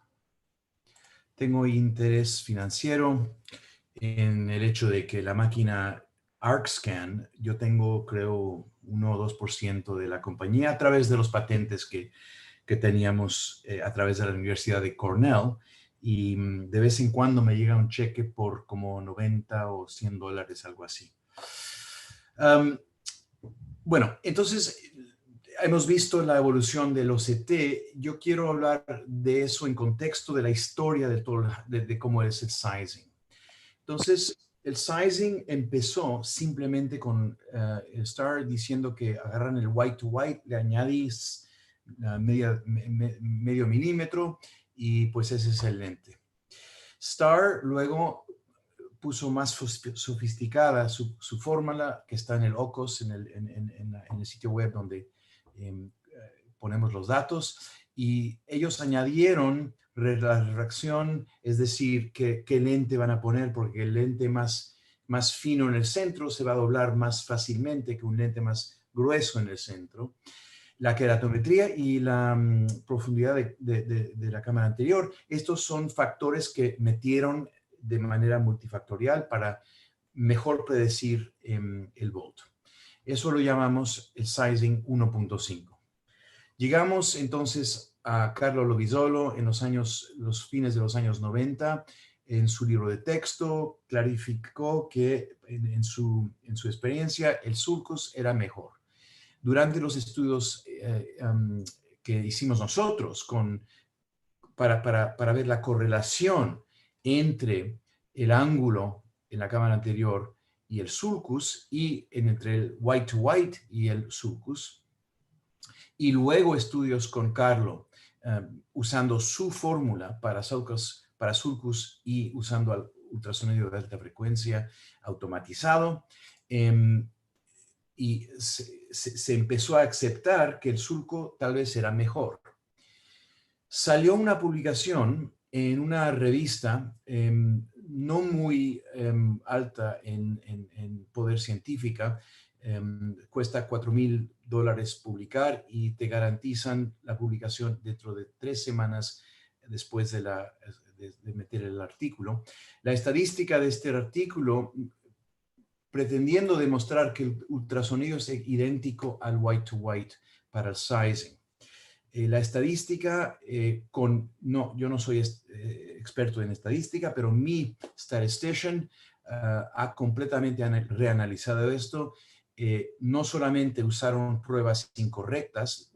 Tengo interés financiero en el hecho de que la máquina ArcScan, yo tengo, creo, 1 o 2% de la compañía a través de los patentes que teníamos a través de la Universidad de Cornell, y de vez en cuando me llega un cheque por como 90 o 100 dólares, algo así. Bueno, entonces, hemos visto la evolución del OCT. Yo quiero hablar de eso en contexto de la historia de cómo es el sizing. Entonces, el sizing empezó simplemente con Starr diciendo que agarran el white to white, le añadís medio milímetro y pues ese es el lente. Starr luego puso más sofisticada su fórmula que está en el OCOS, en el sitio web donde ponemos los datos, y ellos añadieron la refracción, es decir, qué lente van a poner, porque el lente más fino en el centro se va a doblar más fácilmente que un lente más grueso en el centro. La keratometría y la profundidad de la cámara anterior, estos son factores que metieron de manera multifactorial para mejor predecir el volt. Eso lo llamamos el sizing 1.5. Llegamos entonces a Carlo Lovisolo en los fines de los años 90. En su libro de texto clarificó que en su experiencia el sulcus era mejor. Durante los estudios que hicimos nosotros para ver la correlación entre el ángulo en la cámara anterior y el sulcus, y entre el white to white y el sulcus, y luego estudios con Carlo usando su fórmula para sulcus y usando el ultrasonido de alta frecuencia automatizado, y se empezó a aceptar que el sulco tal vez era mejor. Salió una publicación en una revista no muy alta en poder científica, cuesta $4,000 publicar y te garantizan la publicación dentro de 3 semanas después de meter el artículo. La estadística de este artículo, pretendiendo demostrar que el ultrasonido es idéntico al white to white para el sizing. La estadística, yo no soy experto en estadística, pero mi statistician ha completamente reanalizado esto. No solamente usaron pruebas incorrectas,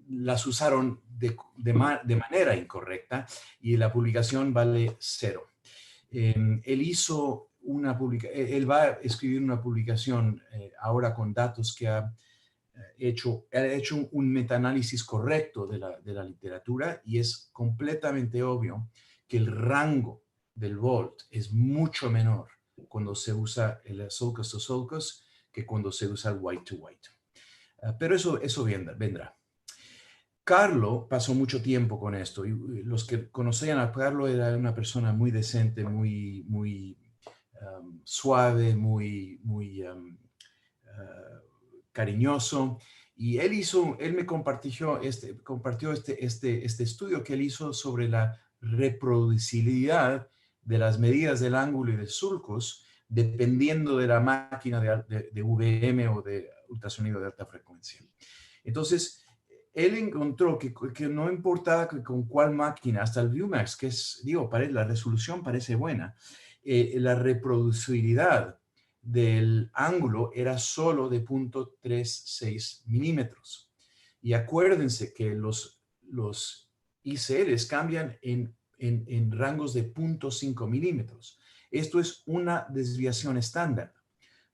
las usaron de manera incorrecta, y la publicación vale 0. Él va a escribir una publicación ahora con datos que ha hecho un metaanálisis correcto de la literatura, y es completamente obvio que el rango del volt es mucho menor cuando se usa el sulcus to sulcus que cuando se usa el white to white. Pero eso vendrá. Carlo pasó mucho tiempo con esto, y los que conocían a Carlo, era una persona muy decente, muy suave, muy cariñoso, y él me compartió este estudio que él hizo sobre la reproducibilidad de las medidas del ángulo y del sulcus dependiendo de la máquina de VM o de ultrasonido de alta frecuencia. Entonces, él encontró que no importaba con cuál máquina, hasta el Viewmax, que es, la resolución parece buena, la reproducibilidad del ángulo era solo de 0.36 milímetros. Y acuérdense que los ICLs cambian en rangos de 0.5 milímetros. Esto es una desviación estándar.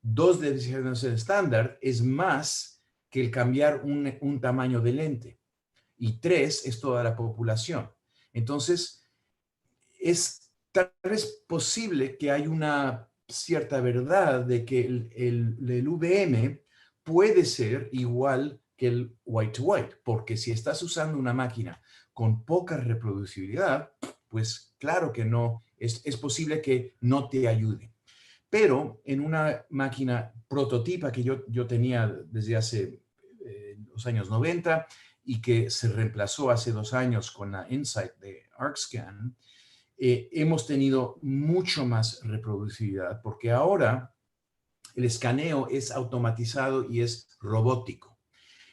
2 desviaciones estándar es más que el cambiar un tamaño de lente. Y 3 es toda la población. Entonces, es tal vez posible que hay una cierta verdad de que el VM puede ser igual que el white to white, porque si estás usando una máquina con poca reproducibilidad, pues claro que no, es posible que no te ayude. Pero en una máquina prototipa que yo tenía desde hace los años 90 y que se reemplazó hace 2 años con la Insight de ArcScan, hemos tenido mucho más reproducibilidad, porque ahora el escaneo es automatizado y es robótico.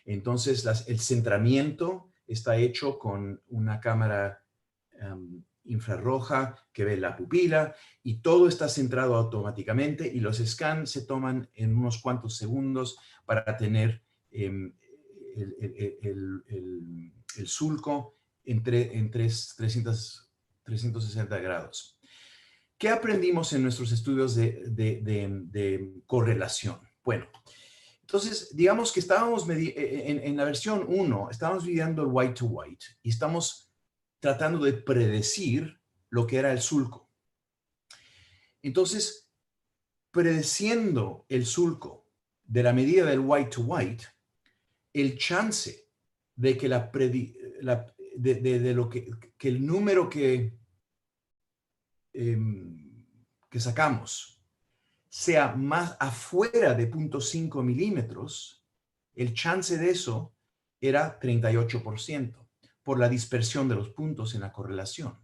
Entonces, el centramiento está hecho con una cámara infrarroja que ve la pupila y todo está centrado automáticamente y los scans se toman en unos cuantos segundos para tener el sulco en 360 grados. ¿Qué aprendimos en nuestros estudios de correlación? Bueno, entonces, digamos que estábamos en la versión 1, estábamos midiendo el white to white y estamos tratando de predecir lo que era el sulco. Entonces, predeciendo el sulco de la medida del white to white, el chance de que que el número que sacamos sea más afuera de 0.5 milímetros, el chance de eso era 38% por la dispersión de los puntos en la correlación.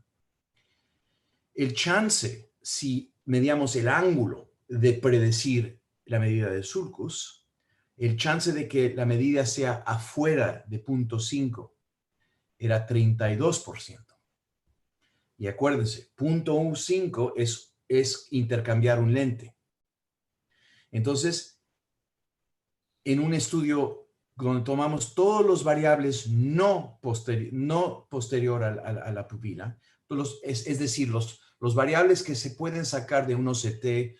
El chance, si medíamos el ángulo de predecir la medida del sulcus, el chance de que la medida sea afuera de 0.5 era 32%. Y acuérdense, 0.15 es intercambiar un lente. Entonces, en un estudio donde tomamos todos los variables no posterior a la pupila, es decir, los variables que se pueden sacar de un OCT,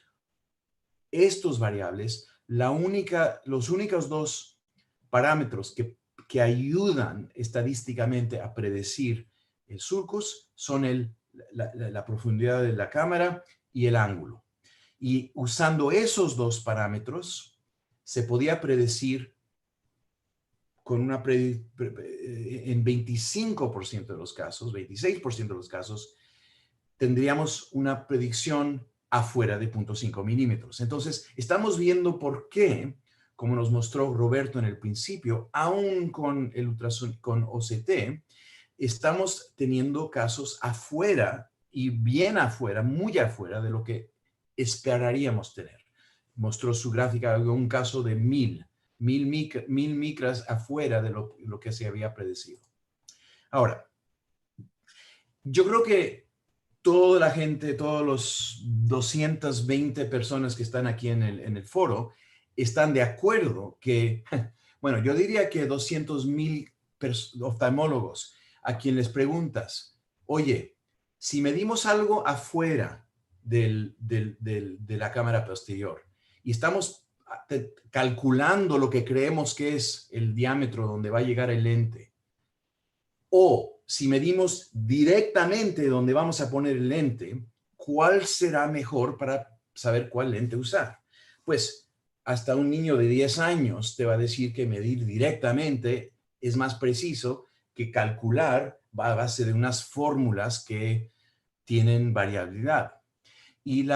estos variables, los únicos dos parámetros que ayudan estadísticamente a predecir el sulcus son la profundidad de la cámara y el ángulo. Y usando esos dos parámetros, se podía predecir en 25% de los casos, 26% de los casos, tendríamos una predicción afuera de 0.5 milímetros. Entonces, estamos viendo por qué, como nos mostró Roberto en el principio, aún con OCT, estamos teniendo casos afuera y bien afuera, muy afuera de lo que esperaríamos tener. Mostró su gráfica de un caso de 1000 micras afuera de lo que se había predecido. Ahora, yo creo que toda la gente, todos los 220 personas que están aquí en el foro, están de acuerdo que, bueno, yo diría que 200,000 oftalmólogos a quien les preguntas, oye, si medimos algo afuera de la cámara posterior y estamos calculando lo que creemos que es el diámetro donde va a llegar el lente, o si medimos directamente donde vamos a poner el lente, ¿cuál será mejor para saber cuál lente usar? Pues hasta un niño de 10 años te va a decir que medir directamente es más preciso que calcular a base de unas fórmulas que tienen variabilidad. Y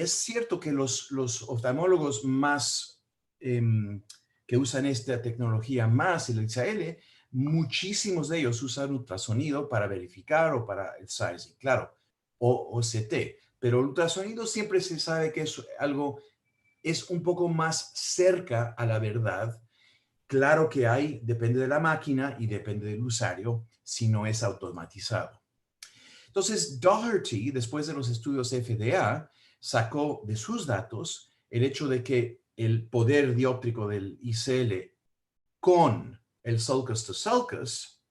es cierto que los oftalmólogos más que usan esta tecnología más el XAL, muchísimos de ellos usan ultrasonido para verificar o para el sizing, claro, o OCT, pero el ultrasonido siempre se sabe que es un poco más cerca a la verdad. Claro que depende de la máquina y depende del usuario si no es automatizado. Entonces, Doherty, después de los estudios FDA, sacó de sus datos el hecho de que el poder dióptrico del ICL con el sulcus to sulcus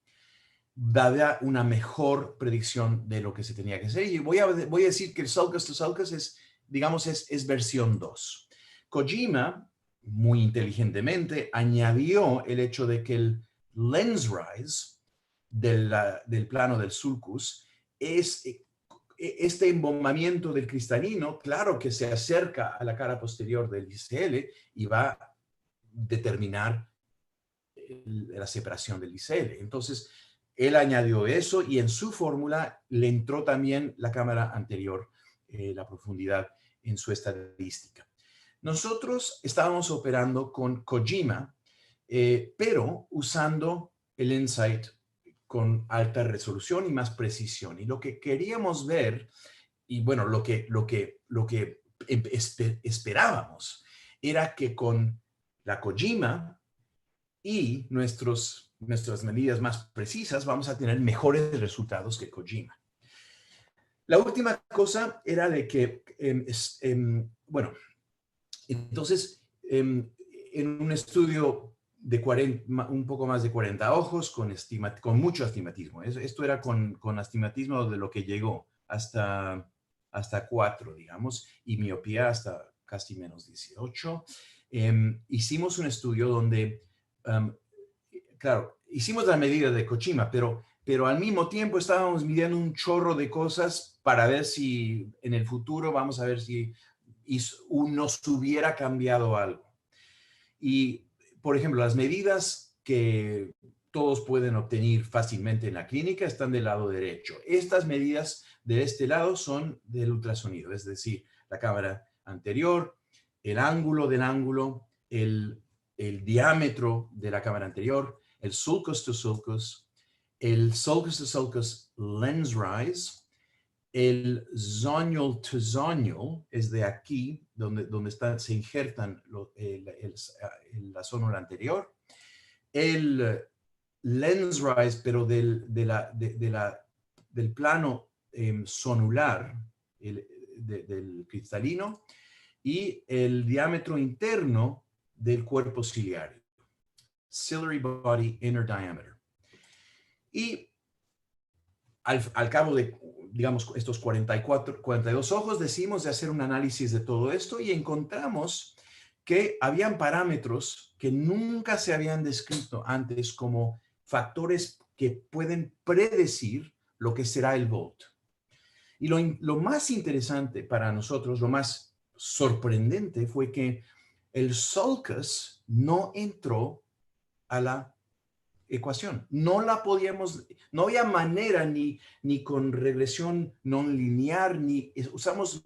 daba una mejor predicción de lo que se tenía que hacer. Y voy a decir que el sulcus to sulcus es versión 2. Kojima, muy inteligentemente, añadió el hecho de que el lens rise del plano del sulcus es este embombamiento del cristalino, claro que se acerca a la cara posterior del ICL y va a determinar la separación del ICL. Entonces, él añadió eso y en su fórmula le entró también la cámara anterior, la profundidad en su estadística. Nosotros estábamos operando con Kojima, pero usando el Insight con alta resolución y más precisión. Y lo que queríamos ver, y bueno, lo que esperábamos, era que con la Kojima y nuestros nuestras medidas más precisas, vamos a tener mejores resultados que Kojima. La última cosa era de que, bueno, entonces, en un estudio de un poco más de 40 ojos, con mucho astigmatismo. Esto era con astigmatismo de lo que llegó hasta 4, digamos, y miopía hasta casi menos 18. Hicimos un estudio donde, claro, hicimos la medida de Kojima, pero al mismo tiempo estábamos midiendo un chorro de cosas para ver si en el futuro vamos a ver si nos hubiera cambiado algo. Y, por ejemplo, las medidas que todos pueden obtener fácilmente en la clínica están del lado derecho. Estas medidas de este lado son del ultrasonido, es decir, la cámara anterior, el ángulo del ángulo, el diámetro de la cámara anterior, el sulcus to sulcus, el sulcus to sulcus lens rise, el zonule to zonule es de aquí, donde se injertan la zónula anterior. El lens rise, pero del plano zonular, del cristalino, y el diámetro interno del cuerpo ciliario. Ciliary body inner diameter. Y al cabo de, digamos, estos 42 ojos, decidimos de hacer un análisis de todo esto y encontramos que habían parámetros que nunca se habían descrito antes como factores que pueden predecir lo que será el volt. Y lo más interesante para nosotros, lo más sorprendente fue que el sulcus no entró a la ecuación. No la podíamos, no había manera ni con regresión no lineal, usamos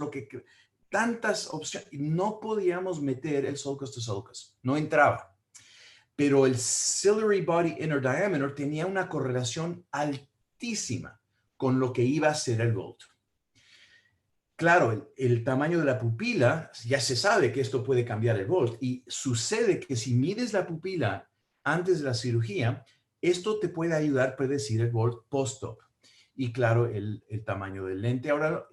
tantas opciones, no podíamos meter el sulcus to sulcus, no entraba. Pero el ciliary body inner diameter tenía una correlación altísima con lo que iba a ser el volt. Claro, el tamaño de la pupila, ya se sabe que esto puede cambiar el volt y sucede que si mides la pupila antes de la cirugía, esto te puede ayudar a predecir el volt post-op. Y claro, el tamaño del lente. Ahora,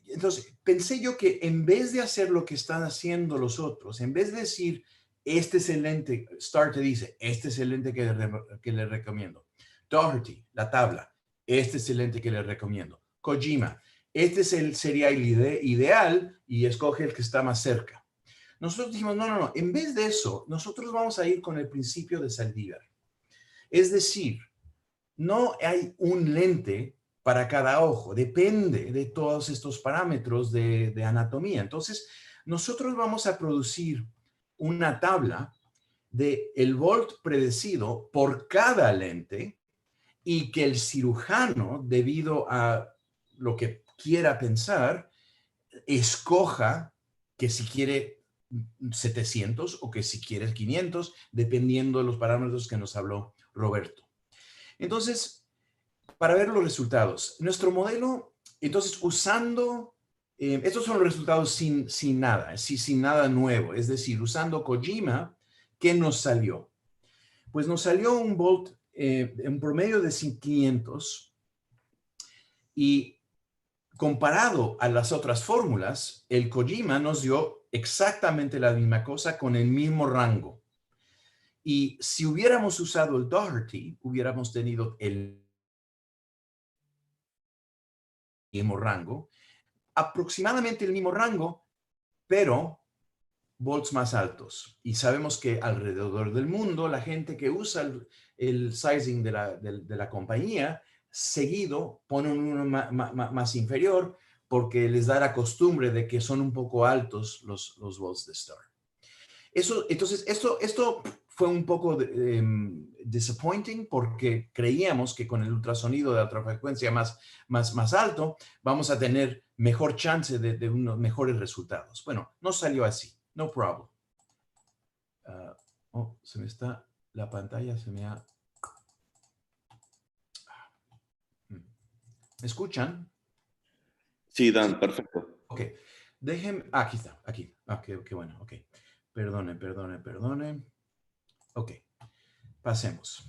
entonces, pensé yo que en vez de hacer lo que están haciendo los otros, en vez de decir, este es el lente, Starr te dice, este es el lente que le recomiendo. Doherty, la tabla, este es el lente que le recomiendo. Kojima, este sería el ideal y escoge el que está más cerca. Nosotros dijimos, no, en vez de eso, nosotros vamos a ir con el principio de Saldívar. Es decir, no hay un lente para cada ojo, depende de todos estos parámetros de anatomía. Entonces, nosotros vamos a producir una tabla del volt predecido por cada lente y que el cirujano, debido a lo que quiera pensar, escoja que si quiere 700 o que si quiere 500, dependiendo de los parámetros que nos habló Roberto. Entonces, para ver los resultados, nuestro modelo, entonces usando, estos son los resultados sin nada, sin nada nuevo, es decir, usando Kojima, ¿qué nos salió? Pues nos salió un volt en promedio de 500 y comparado a las otras fórmulas, el Kojima nos dio exactamente la misma cosa con el mismo rango. Y si hubiéramos usado el Doherty, hubiéramos tenido el mismo rango, aproximadamente el mismo rango, pero volts más altos. Y sabemos que alrededor del mundo, la gente que usa el sizing de la compañía, seguido ponen uno más inferior porque les da la costumbre de que son un poco altos los volts de Starr. Entonces, esto fue un poco disappointing porque creíamos que con el ultrasonido de alta frecuencia más alto vamos a tener mejor chance de unos mejores resultados. Bueno, no salió así. No problem. Se me está la pantalla, se me ha... ¿Me escuchan? Sí, Dan, perfecto. Ok. Déjenme... aquí está, aquí. Ah, qué bueno, ok. Perdone. Ok. pasemos.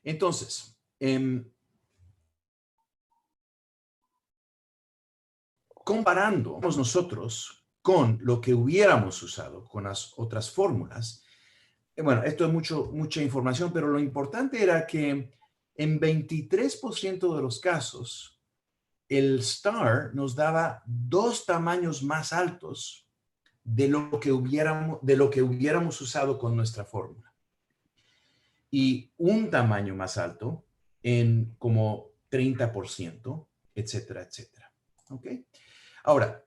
Entonces, comparando nosotros con lo que hubiéramos usado con las otras fórmulas, bueno, esto es mucha información, pero lo importante era que en 23% de los casos, el STAR nos daba 2 tamaños más altos de lo que hubiéramos usado con nuestra fórmula. Y un tamaño más alto en como 30%, etcétera, etcétera. ¿Ok? Ahora,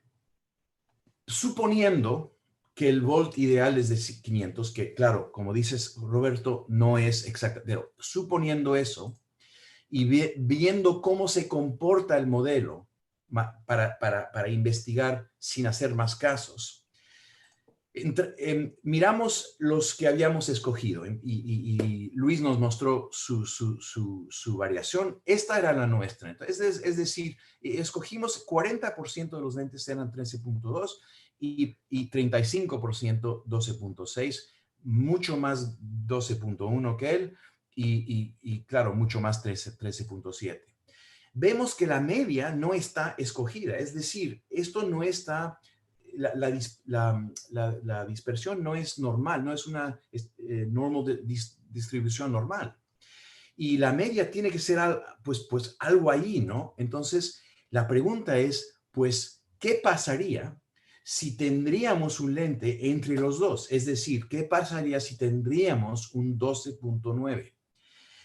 suponiendo que el volt ideal es de 500, que claro, como dices, Roberto, no es exacto, pero suponiendo eso y viendo cómo se comporta el modelo para investigar sin hacer más casos, miramos los que habíamos escogido y Luis nos mostró su variación. Esta era la nuestra. Entonces, es decir, escogimos 40% de los lentes eran 13.2 y 35% 12.6, mucho más 12.1 que él y claro, mucho más 13.7. Vemos que la media no está escogida, es decir, esto no está... La dispersión no es normal, no es una normal distribución normal. Y la media tiene que ser pues algo ahí, ¿no? Entonces, la pregunta es, pues, ¿qué pasaría si tendríamos un lente entre los dos? Es decir, ¿qué pasaría si tendríamos un 12.9?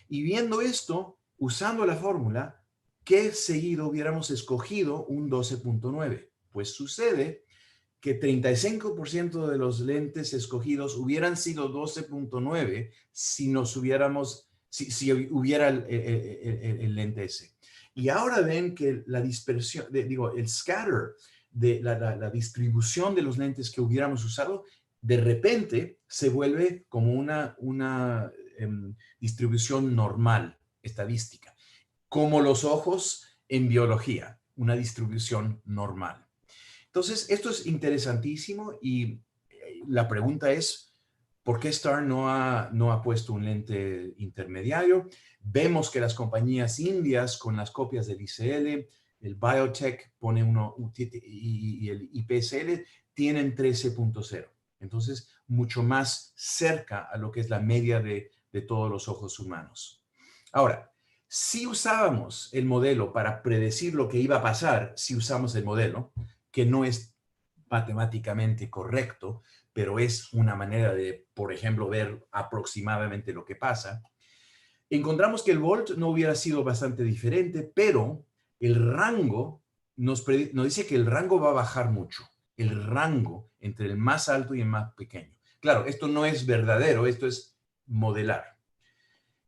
Y viendo esto, usando la fórmula, ¿qué seguido hubiéramos escogido un 12.9? Pues sucede que 35% de los lentes escogidos hubieran sido 12.9 si hubiera el lente ese. Y ahora ven que la dispersión, el scatter de la distribución de los lentes que hubiéramos usado, de repente se vuelve como una distribución normal, estadística, como los ojos en biología, una distribución normal. Entonces, esto es interesantísimo y la pregunta es, ¿por qué STAR no ha puesto un lente intermediario? Vemos que las compañías indias con las copias del ICL, el Biotech pone uno y el IPSL tienen 13.0. Entonces, mucho más cerca a lo que es la media de todos los ojos humanos. Ahora, si usábamos el modelo para predecir lo que iba a pasar, si usamos el modelo, que no es matemáticamente correcto, pero es una manera de, por ejemplo, ver aproximadamente lo que pasa, encontramos que el volt no hubiera sido bastante diferente, pero el rango nos dice que el rango va a bajar mucho. El rango entre el más alto y el más pequeño. Claro, esto no es verdadero, esto es modelar.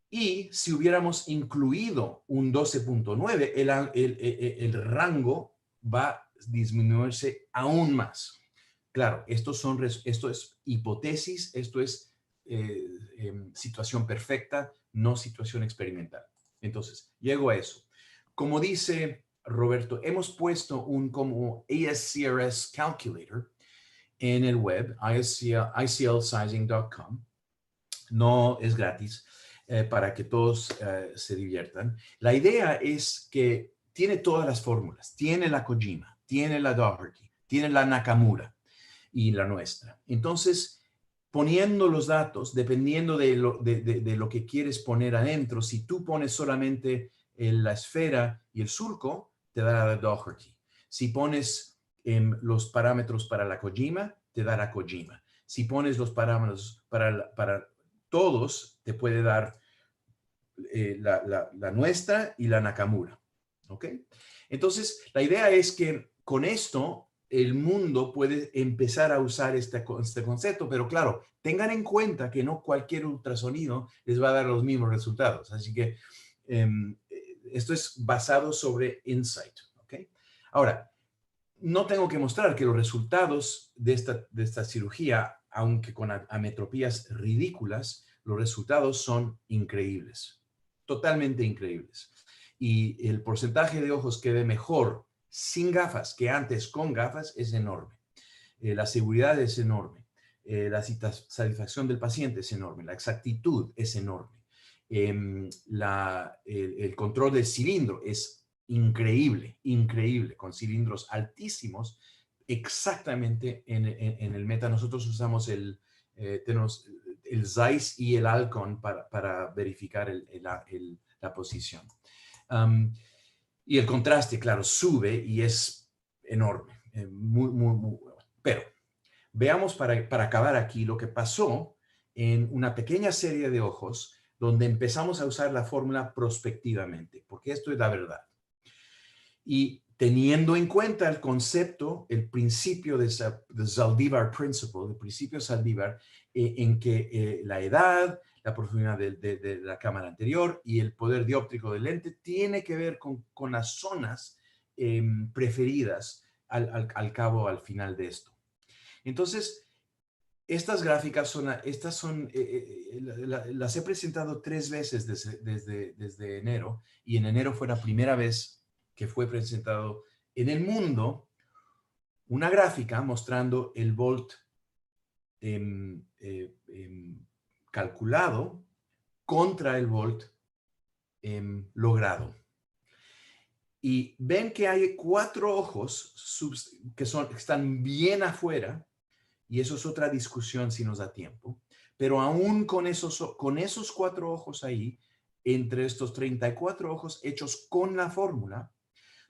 Y si hubiéramos incluido un 12.9, el rango va a disminuirse aún más. Claro, esto es hipótesis, esto es situación perfecta, no situación experimental. Entonces, llego a eso. Como dice Roberto, hemos puesto un como ASCRS Calculator en el web, iclsizing.com. No es gratis. Para que todos se diviertan. La idea es que tiene todas las fórmulas. Tiene la Kojima, tiene la Doherty, tiene la Nakamura y la nuestra. Entonces, poniendo los datos, dependiendo de lo que quieres poner adentro, si tú pones solamente la esfera y el surco, te dará la Doherty. Si pones los parámetros para la Kojima, te dará Kojima. Si pones los parámetros para todos, te puede dar la nuestra y la Nakamura. ¿Ok? Entonces, la idea es que con esto el mundo puede empezar a usar este concepto, pero claro, tengan en cuenta que no cualquier ultrasonido les va a dar los mismos resultados. Así que esto es basado sobre insight. ¿Ok? Ahora, no tengo que mostrar que los resultados de esta cirugía, aunque con ametropías ridículas, los resultados son increíbles, totalmente increíbles. Y el porcentaje de ojos que ve mejor sin gafas que antes con gafas es enorme. La seguridad es enorme. la satisfacción del paciente es enorme, la exactitud es enorme. El control del cilindro es increíble, increíble, con cilindros altísimos, exactamente en el Meta. Nosotros usamos tenemos el Zeiss y el Alcon para verificar la posición. Y el contraste, claro, sube y es enorme, muy, muy, muy bueno. Pero veamos para acabar aquí lo que pasó en una pequeña serie de ojos donde empezamos a usar la fórmula prospectivamente, porque esto es la verdad. Y teniendo en cuenta el concepto, el principio de Zaldivar Principle, el principio Zaldivar, en que la edad, la profundidad de la cámara anterior y el poder dióptrico del lente tiene que ver con las zonas preferidas al final de esto. Entonces, estas gráficas las he presentado 3 veces desde enero, y en enero fue la primera vez que fue presentado en el mundo una gráfica mostrando el volt calculado contra el volt logrado. Y ven que hay 4 ojos que están bien afuera, y eso es otra discusión si nos da tiempo, pero aún con esos 4 ojos ahí, entre estos 34 ojos hechos con la fórmula,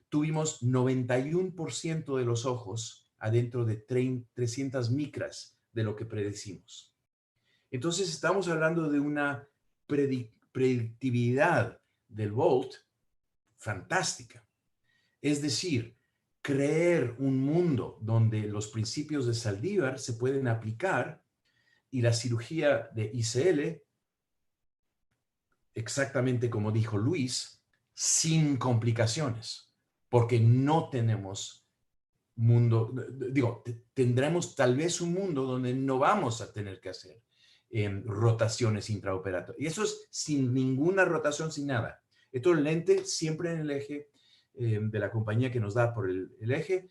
tuvimos 91% de los ojos adentro de 300 micras de lo que predecimos. Entonces estamos hablando de una predictividad del volt fantástica. Es decir, creer un mundo donde los principios de Zaldivar se pueden aplicar y la cirugía de ICL, exactamente como dijo Luis, sin complicaciones, porque no tenemos mundo, tendremos tal vez un mundo donde no vamos a tener que hacer rotaciones intraoperatorias. Y eso es sin ninguna rotación, sin nada. Esto el lente siempre en el eje de la compañía que nos da por el eje.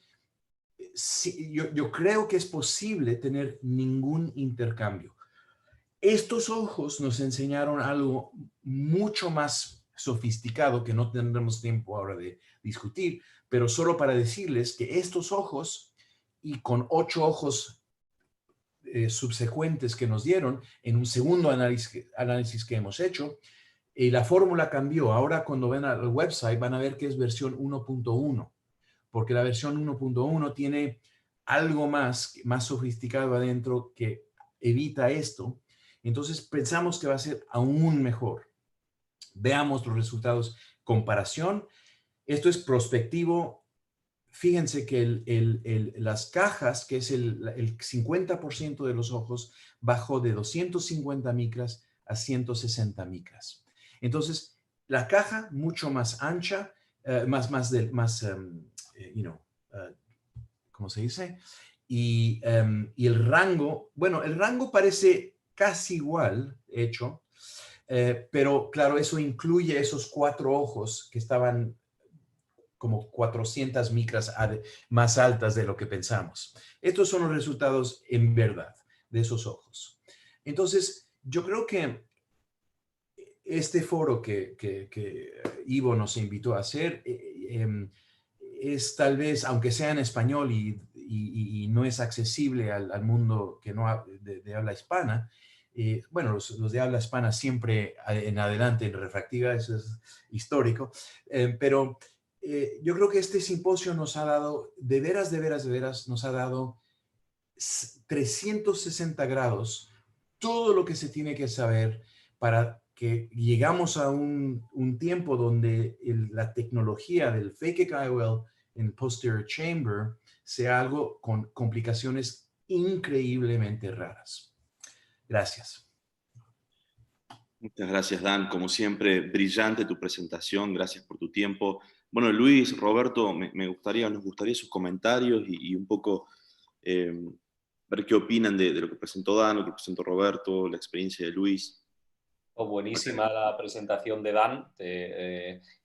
Sí, yo creo que es posible tener ningún intercambio. Estos ojos nos enseñaron algo mucho más sofisticado que no tendremos tiempo ahora de discutir, pero solo para decirles que estos ojos, y con 8 ojos subsecuentes que nos dieron en un segundo análisis que hemos hecho, la fórmula cambió. Ahora cuando ven al website van a ver que es versión 1.1, porque la versión 1.1 tiene algo más sofisticado adentro que evita esto. Entonces pensamos que va a ser aún mejor. Veamos los resultados. Comparación. Esto es prospectivo. Fíjense que las cajas, que es el 50% de los ojos, bajó de 250 micras a 160 micras. Entonces, la caja mucho más ancha, ¿cómo se dice? Y el rango, bueno, el rango parece casi igual hecho, pero claro, eso incluye esos 4 ojos que estaban como 400 micras más altas de lo que pensamos. Estos son los resultados en verdad de esos ojos. Entonces, yo creo que este foro que Ivo nos invitó a hacer es tal vez, aunque sea en español y no es accesible al mundo que no de habla hispana, bueno, los de habla hispana siempre en adelante en refractiva, eso es histórico, pero yo creo que este simposio nos ha dado, de veras, nos ha dado 360 grados, todo lo que se tiene que saber para que llegamos a un tiempo donde la tecnología del phakic IOL en posterior chamber sea algo con complicaciones increíblemente raras. Gracias. Muchas gracias, Dan. Como siempre, brillante tu presentación. Gracias por tu tiempo. Bueno, Luis, Roberto, nos gustaría sus comentarios y un poco ver qué opinan de lo que presentó Dan, lo que presentó Roberto, la experiencia de Luis. Buenísima la presentación de Dan,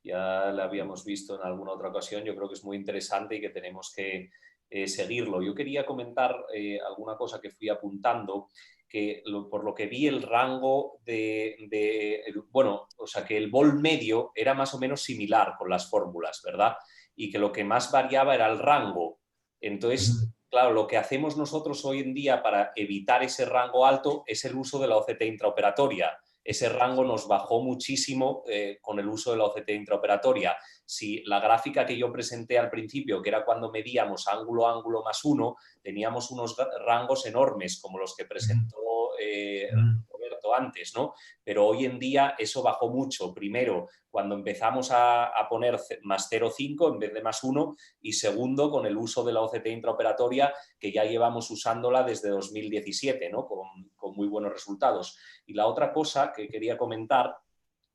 ya la habíamos visto en alguna otra ocasión. Yo creo que es muy interesante y que tenemos que seguirlo. Yo quería comentar alguna cosa que fui apuntando, que por lo que vi el rango bueno, o sea, que el vol medio era más o menos similar con las fórmulas, ¿verdad? Y que lo que más variaba era el rango. Entonces, claro, lo que hacemos nosotros hoy en día para evitar ese rango alto es el uso de la OCT intraoperatoria. Ese rango nos bajó muchísimo con el uso de la OCT intraoperatoria. Si la gráfica que yo presenté al principio, que era cuando medíamos ángulo a ángulo más 1, teníamos unos rangos enormes, como los que presentó Roberto antes, ¿no? Pero hoy en día eso bajó mucho. Primero, cuando empezamos a poner más 0,5 en vez de más 1, y segundo, con el uso de la OCT intraoperatoria, que ya llevamos usándola desde 2017, ¿no? Con muy buenos resultados. Y la otra cosa que quería comentar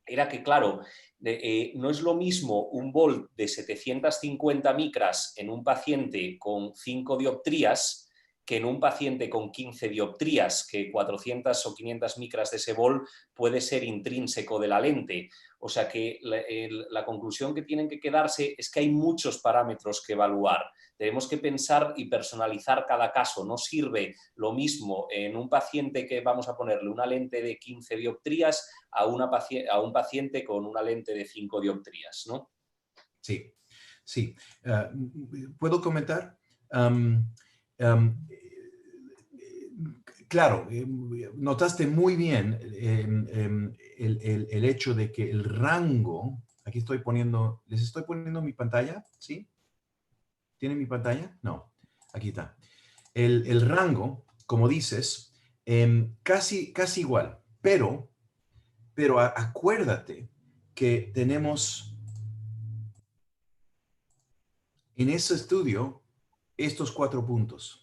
era que, claro, no es lo mismo un volt de 750 micras en un paciente con 5 dioptrías que en un paciente con 15 dioptrías, que 400 o 500 micras de ese volt puede ser intrínseco de la lente. O sea que la conclusión que tienen que quedarse es que hay muchos parámetros que evaluar. Tenemos que pensar y personalizar cada caso. No sirve lo mismo en un paciente que vamos a ponerle una lente de 15 dioptrías a un paciente con una lente de 5 dioptrías, ¿no? Sí, sí. ¿Puedo comentar? Claro, notaste muy bien el hecho de que el rango, aquí estoy poniendo, les estoy poniendo mi pantalla, ¿sí? ¿Tienen mi pantalla? No, aquí está. El rango, como dices, casi igual, pero acuérdate que tenemos en ese estudio estos 4 puntos.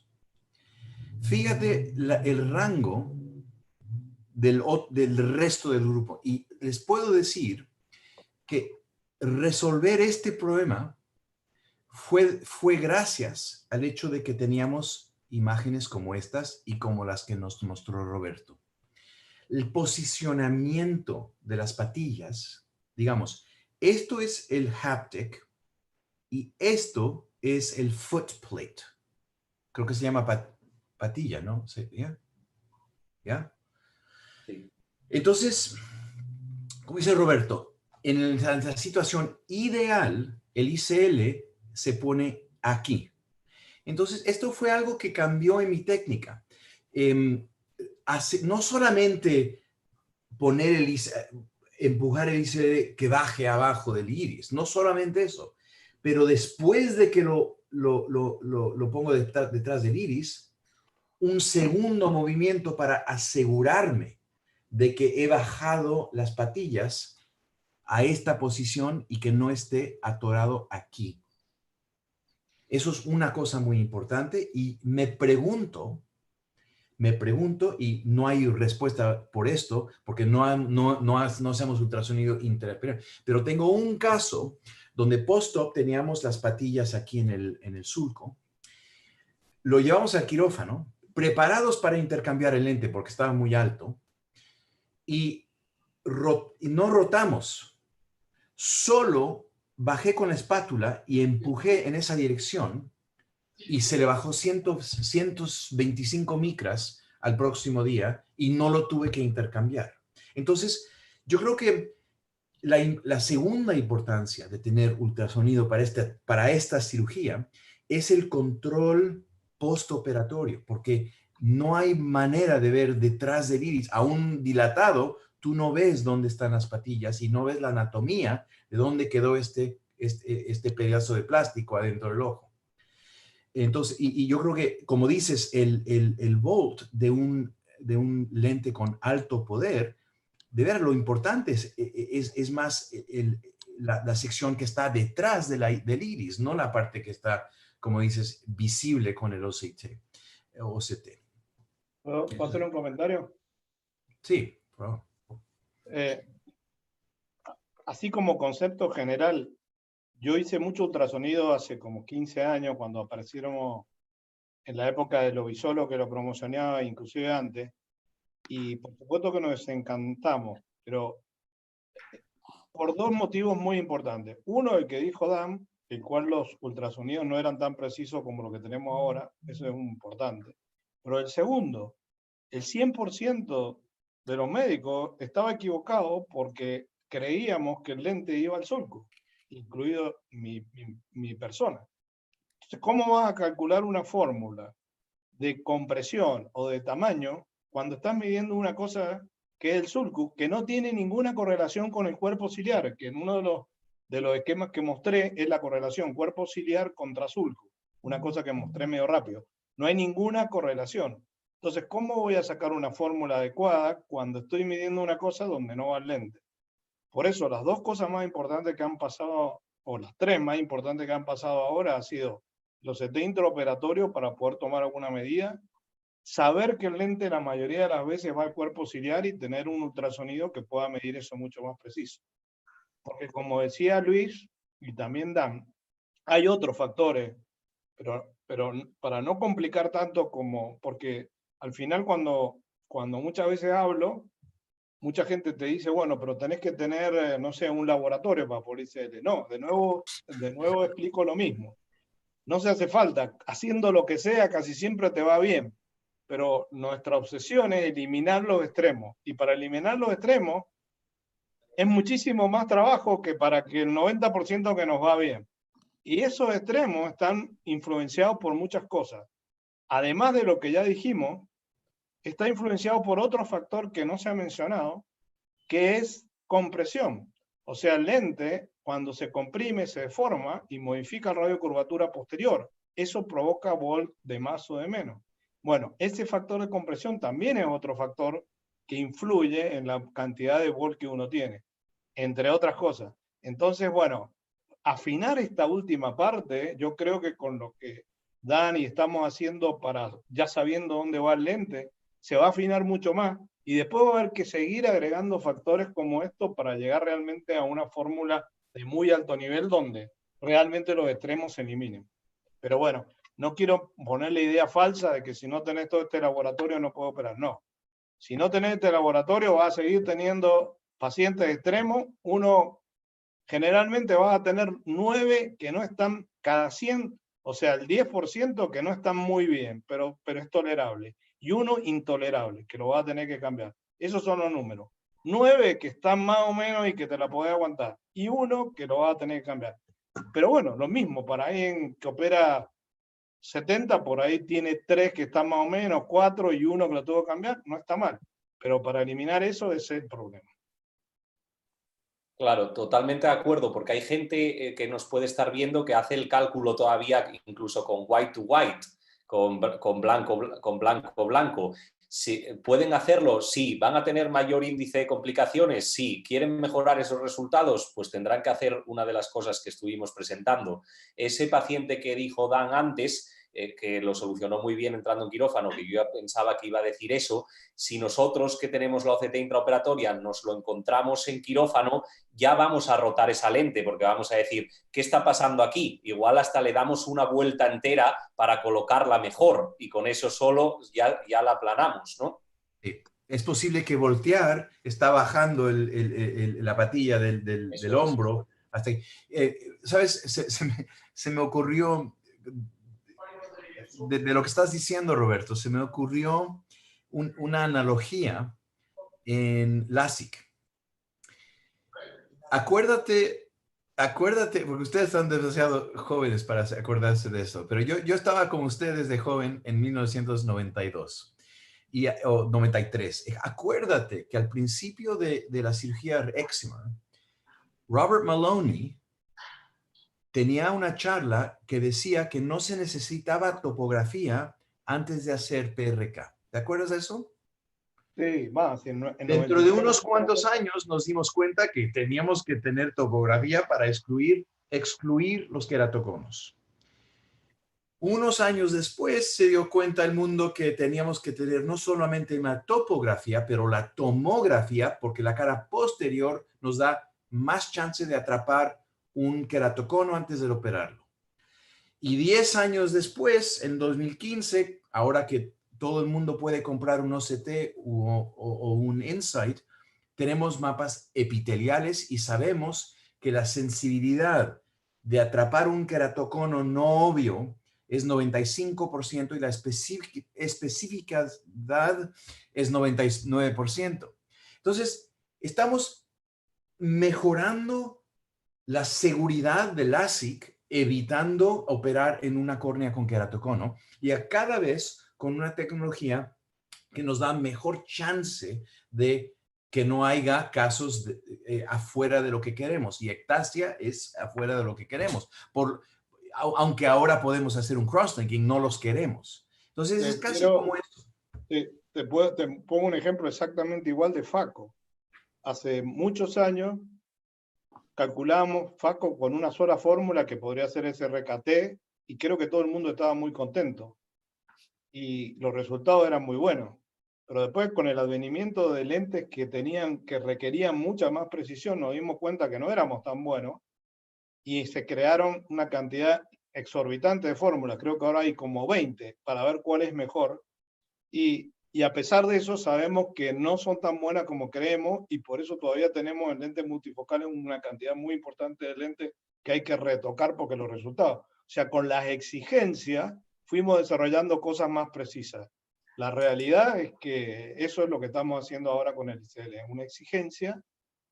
Fíjate el rango del resto del grupo. Y les puedo decir que resolver este problema fue gracias al hecho de que teníamos imágenes como estas y como las que nos mostró Roberto. El posicionamiento de las patillas, digamos, esto es el haptic y esto es el footplate. Creo que se llama patilla, ¿no? ¿Ya? ¿Ya? Sí. Entonces, como dice Roberto, en la situación ideal, el ICL se pone aquí. Entonces, esto fue algo que cambió en mi técnica. No solamente empujar el ICL que baje abajo del iris, no solamente eso, pero después de que lo pongo detrás del iris, un segundo movimiento para asegurarme de que he bajado las patillas a esta posición y que no esté atorado aquí. Eso es una cosa muy importante y me pregunto, y no hay respuesta por esto, porque no hacemos ultrasonido intraocular, pero tengo un caso donde post-op teníamos las patillas aquí en el sulco, lo llevamos al quirófano, preparados para intercambiar el lente porque estaba muy alto, y no rotamos, solo bajé con la espátula y empujé en esa dirección y se le bajó 125 micras al próximo día y no lo tuve que intercambiar. Entonces, yo creo que la segunda importancia de tener ultrasonido para esta cirugía es el control postoperatorio, porque no hay manera de ver detrás del iris, aún dilatado, tú no ves dónde están las patillas y no ves la anatomía de dónde quedó este pedazo de plástico adentro del ojo. Entonces, y yo creo que, como dices, el volt de un lente con alto poder, de ver, lo importante es más la sección que está detrás del iris, no la parte que está, como dices, visible con el OCT. ¿Puedo hacer un comentario? Sí, por favor. Así como concepto general, yo hice mucho ultrasonido hace como 15 años, cuando aparecieron en la época de Lovisolo, que lo promocionaba inclusive antes, y por supuesto que nos encantamos, pero por 2 motivos muy importantes. Uno, el que dijo Dan, el cual los ultrasonidos no eran tan precisos como lo que tenemos ahora, eso es muy importante. Pero el segundo, el 100% de los médicos estaba equivocado porque creíamos que el lente iba al surco, incluido mi persona. Entonces, ¿cómo vas a calcular una fórmula de compresión o de tamaño cuando estás midiendo una cosa que es el surco, que no tiene ninguna correlación con el cuerpo ciliar, que en uno de los esquemas que mostré es la correlación cuerpo ciliar contra surco, una cosa que mostré medio rápido. No hay ninguna correlación. Entonces, ¿cómo voy a sacar una fórmula adecuada cuando estoy midiendo una cosa donde no va el lente? Por eso, las dos cosas más importantes que han pasado, o las tres más importantes que han pasado ahora, ha sido los CT intraoperatorios para poder tomar alguna medida, saber que el lente la mayoría de las veces va al cuerpo ciliar y tener un ultrasonido que pueda medir eso mucho más preciso. Porque como decía Luis y también Dan, hay otros factores, pero para no complicar tanto como, porque al final cuando muchas veces hablo, mucha gente te dice, bueno, pero tenés que tener, no sé, un laboratorio para poder ICL. No, de nuevo explico lo mismo. No se hace falta, haciendo lo que sea casi siempre te va bien, pero nuestra obsesión es eliminar los extremos, y para eliminar los extremos es muchísimo más trabajo que para que el 90% que nos va bien. Y esos extremos están influenciados por muchas cosas. Además de lo que ya dijimos, está influenciado por otro factor que no se ha mencionado, que es compresión. O sea, el lente, cuando se comprime, se deforma y modifica el radio de curvatura posterior. Eso provoca volt de más o de menos. Bueno, ese factor de compresión también es otro factor que influye en la cantidad de volt que uno tiene, entre otras cosas. Entonces, bueno, afinar esta última parte, yo creo que con lo que Dani estamos haciendo para, ya sabiendo dónde va el lente, se va a afinar mucho más, y después va a haber que seguir agregando factores como estos para llegar realmente a una fórmula de muy alto nivel donde realmente los extremos se eliminen. Pero bueno, no quiero poner la idea falsa de que si no tenés todo este laboratorio no puedo operar. No. Si no tenés este laboratorio vas a seguir teniendo pacientes extremos. Uno generalmente vas a tener 9 que no están cada 100, o sea, el 10% que no están muy bien, pero es tolerable. Y uno intolerable, que lo va a tener que cambiar. Esos son los números. 9 que están más o menos y que te la podés aguantar. Y uno que lo va a tener que cambiar. Pero bueno, lo mismo, para alguien que opera 70, por ahí tiene 3 que están más o menos, 4 y uno que lo tuvo que cambiar, no está mal. Pero para eliminar eso, ese es el problema. Claro, totalmente de acuerdo, porque hay gente que nos puede estar viendo que hace el cálculo todavía incluso con white to white, con blanco. Sí, ¿pueden hacerlo? Sí. ¿Van a tener mayor índice de complicaciones? Sí. ¿Quieren mejorar esos resultados? Pues tendrán que hacer una de las cosas que estuvimos presentando. Ese paciente que dijo Dan antes, que lo solucionó muy bien entrando en quirófano, que yo ya pensaba que iba a decir eso, si nosotros que tenemos la OCT intraoperatoria nos lo encontramos en quirófano, ya vamos a rotar esa lente, porque vamos a decir, ¿qué está pasando aquí? Igual hasta le damos una vuelta entera para colocarla mejor, y con eso solo ya la aplanamos, ¿no? Sí. Es posible que voltear está bajando la patilla del hombro. Hasta ¿sabes? Se me ocurrió, de lo que estás diciendo, Roberto, se me ocurrió una analogía en LASIK. Acuérdate, porque ustedes están demasiado jóvenes para acordarse de eso, pero yo estaba como ustedes de joven en 1992 o 93. Acuérdate que al principio de la cirugía Excimer, Robert Maloney tenía una charla que decía que no se necesitaba topografía antes de hacer PRK. ¿Te acuerdas de eso? Sí, más. Dentro de unos cuantos años nos dimos cuenta que teníamos que tener topografía para excluir los queratoconos. Unos años después se dio cuenta el mundo que teníamos que tener no solamente una topografía, pero la tomografía, porque la cara posterior nos da más chance de atrapar un queratocono antes de operarlo. Y 10 años después, en 2015, ahora que todo el mundo puede comprar un OCT o un Insight, tenemos mapas epiteliales y sabemos que la sensibilidad de atrapar un queratocono no obvio es 95% y la especificidad es 99%. Entonces, estamos mejorando la seguridad del LASIK, evitando operar en una córnea con queratocono, y a cada vez con una tecnología que nos da mejor chance de que no haya casos afuera de lo que queremos. Y ectasia es afuera de lo que queremos. Aunque ahora podemos hacer un cross-linking, no los queremos. Entonces es casi como esto. Te pongo un ejemplo exactamente igual de FACO. Hace muchos años calculamos FACO con una sola fórmula que podría ser SRKT, y creo que todo el mundo estaba muy contento. Y los resultados eran muy buenos. Pero después, con el advenimiento de lentes que requerían mucha más precisión, nos dimos cuenta que no éramos tan buenos, y se crearon una cantidad exorbitante de fórmulas. Creo que ahora hay como 20 para ver cuál es mejor. Y a pesar de eso, sabemos que no son tan buenas como creemos, y por eso todavía tenemos en lentes multifocales una cantidad muy importante de lentes que hay que retocar porque los resultados. O sea, con las exigencias fuimos desarrollando cosas más precisas. La realidad es que eso es lo que estamos haciendo ahora con el ICL. Es una exigencia,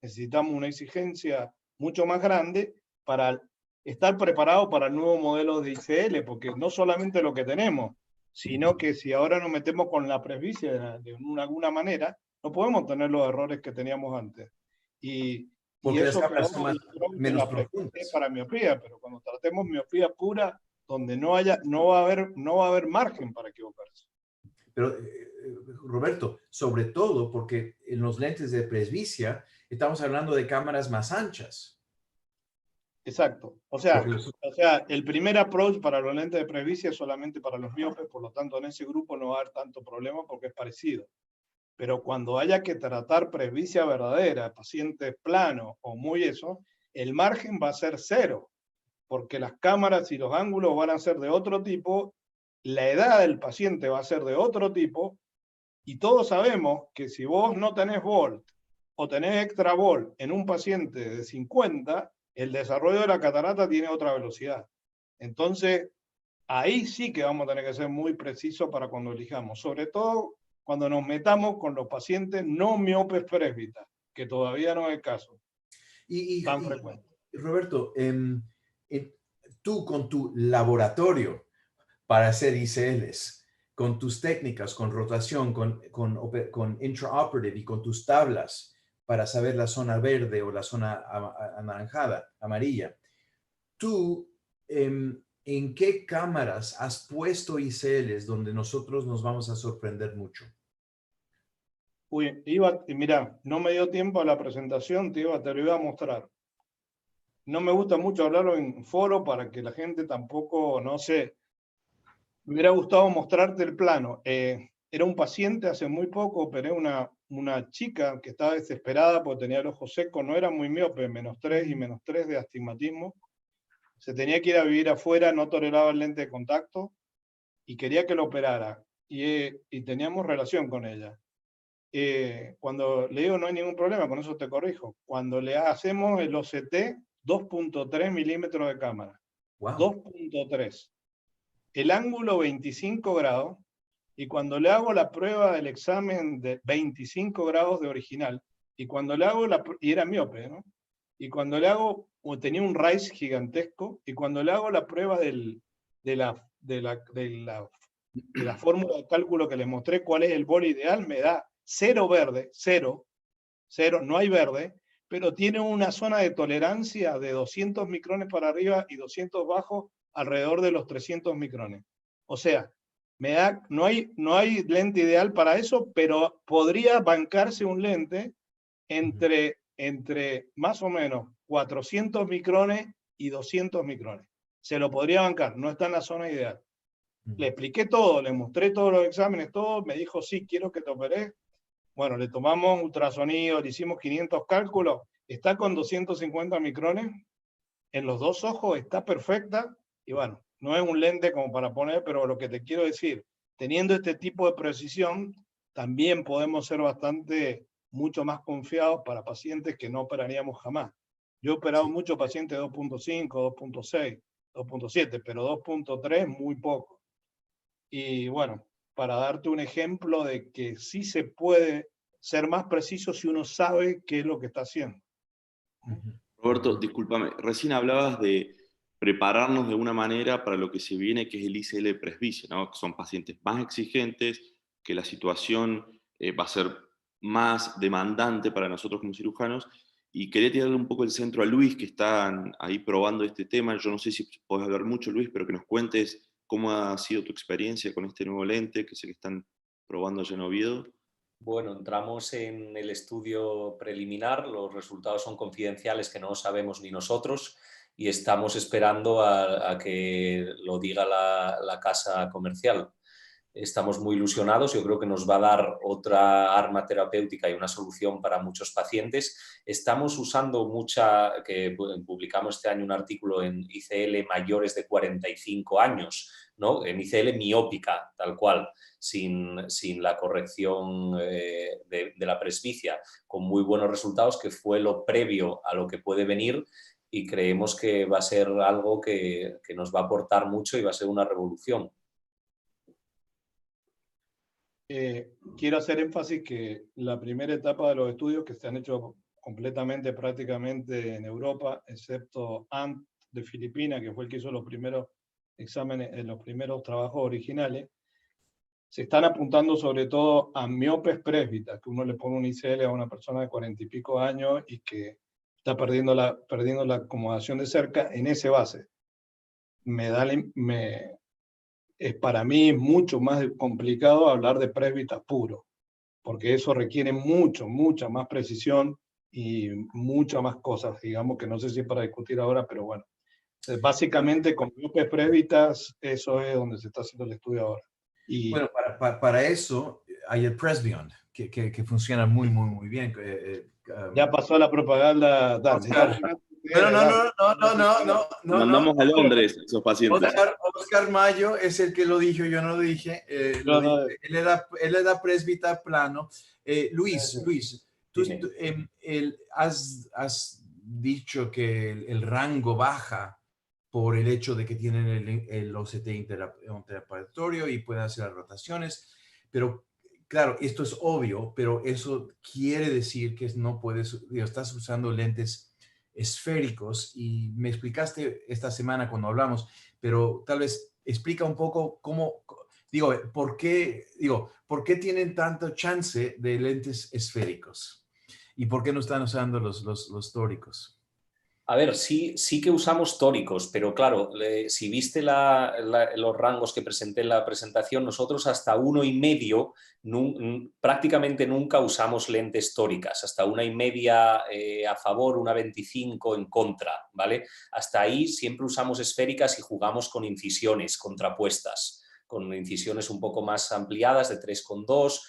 necesitamos una exigencia mucho más grande para estar preparados para el nuevo modelo de ICL, porque no solamente lo que tenemos, sino que si ahora nos metemos con la presbicia de alguna manera, no podemos tener los errores que teníamos antes. Y eso que son menos profundas para miopía, pero cuando tratemos miopía pura, donde no va a haber margen para equivocarse. Pero, Roberto, sobre todo porque en los lentes de presbicia estamos hablando de cámaras más anchas. Exacto. O sea, el primer approach para los lentes de presbicia es solamente para los miopes, por lo tanto en ese grupo no va a haber tanto problema porque es parecido. Pero cuando haya que tratar presbicia verdadera, pacientes planos o muy eso, el margen va a ser cero, porque las cámaras y los ángulos van a ser de otro tipo, la edad del paciente va a ser de otro tipo, y todos sabemos que si vos no tenés volt o tenés extra volt en un paciente de 50, el desarrollo de la catarata tiene otra velocidad. Entonces, ahí sí que vamos a tener que ser muy precisos para cuando elijamos, sobre todo cuando nos metamos con los pacientes no miopes presbitas, que todavía no es el caso tan frecuente. Roberto, tú con tu laboratorio para hacer ICLs, con tus técnicas, con rotación, con intraoperative y con tus tablas para saber la zona verde o la zona anaranjada, amarilla, tú, ¿en qué cámaras has puesto ICLs donde nosotros nos vamos a sorprender mucho? Uy, mira, no me dio tiempo a la presentación, te lo iba a mostrar. No me gusta mucho hablarlo en foro para que la gente tampoco, no sé, me hubiera gustado mostrarte el plano. Era un paciente, hace muy poco operé una chica que estaba desesperada porque tenía el ojo seco, no era muy miope, -3 y -3 de astigmatismo. Se tenía que ir a vivir afuera, no toleraba el lente de contacto y quería que lo operara. Y teníamos relación con ella. Cuando le digo no hay ningún problema, con eso te corrijo. Cuando le hacemos el OCT, 2.3 milímetros de cámara. Wow. 2.3. El ángulo 25 grados, y cuando le hago la prueba del examen de 25 grados de original, y cuando le hago y era miope, ¿no? Y cuando le hago, tenía un RAIS gigantesco, y cuando le hago la prueba de la fórmula de cálculo que les mostré, cuál es el bol ideal, me da 0 verde, 0, no hay verde, pero tiene una zona de tolerancia de 200 micrones para arriba y 200 bajo, alrededor de los 300 micrones. O sea, no hay lente ideal para eso, pero podría bancarse un lente entre más o menos 400 micrones y 200 micrones. Se lo podría bancar, no está en la zona ideal. Le expliqué todo, le mostré todos los exámenes, todo, me dijo, sí, quiero que te operé. Bueno, le tomamos ultrasonido, le hicimos 500 cálculos, está con 250 micrones, en los dos ojos está perfecta, y bueno, no es un lente como para poner, pero lo que te quiero decir, teniendo este tipo de precisión, también podemos ser mucho más confiados para pacientes que no operaríamos jamás. Yo he operado muchos pacientes 2.5, 2.6, 2.7, pero 2.3 muy poco. Y bueno, para darte un ejemplo de que sí se puede ser más preciso si uno sabe qué es lo que está haciendo. Roberto, discúlpame, recién hablabas de prepararnos de una manera para lo que se viene, que es el ICL de presbicia, ¿no? Que son pacientes más exigentes, que la situación va a ser más demandante para nosotros como cirujanos. Y quería tirarle un poco el centro a Luis, que está ahí probando este tema. Yo no sé si podés hablar mucho, Luis, pero que nos cuentes cómo ha sido tu experiencia con este nuevo lente, que sé que están probando allá en Oviedo. Bueno, entramos en el estudio preliminar, los resultados son confidenciales que no sabemos ni nosotros y estamos esperando a que lo diga la casa comercial. Estamos muy ilusionados, yo creo que nos va a dar otra arma terapéutica y una solución para muchos pacientes. Estamos usando que publicamos este año un artículo en ICL mayores de 45 años, ¿no? En ICL miópica, tal cual, sin la corrección de la presbicia, con muy buenos resultados, que fue lo previo a lo que puede venir, y creemos que va a ser algo que nos va a aportar mucho y va a ser una revolución. Quiero hacer énfasis que la primera etapa de los estudios, que se han hecho completamente, prácticamente en Europa, excepto ANT de Filipinas, que fue el que hizo los primeros exámenes, los primeros trabajos originales, se están apuntando sobre todo a miopes presbitas, que uno le pone un ICL a una persona de 40 y pico años y que está perdiendo la acomodación de cerca en ese base. Para mí es mucho más complicado hablar de presbitas puro, porque eso requiere mucha más precisión y muchas más cosas, digamos, que no sé si es para discutir ahora, pero bueno. Básicamente con miopes presbitas, eso es donde se está haciendo el estudio ahora. Y Bueno, para eso hay el Presbyon, que funciona muy bien. ya pasó la propaganda, Dan. No. Mandamos a Londres esos pacientes. Oscar Mayo es el que lo dijo, yo no lo dije. Él era presbita plano. Luis, tú has dicho que el rango baja por el hecho de que tienen el OCT interpreatorio y pueden hacer las rotaciones, pero claro, esto es obvio, pero eso quiere decir que no puedes, estás usando lentes esféricos, y me explicaste esta semana cuando hablamos, pero tal vez explica un poco cómo, ¿por qué tienen tanto chance de lentes esféricos? ¿Y por qué no están usando los tóricos? A ver, sí que usamos tóricos, pero claro, si viste los rangos que presenté en la presentación, nosotros hasta 1,5 prácticamente nunca usamos lentes tóricas, hasta 1,5 a favor, 1,25 en contra, ¿vale? Hasta ahí siempre usamos esféricas y jugamos con incisiones contrapuestas, con incisiones un poco más ampliadas de 3,2,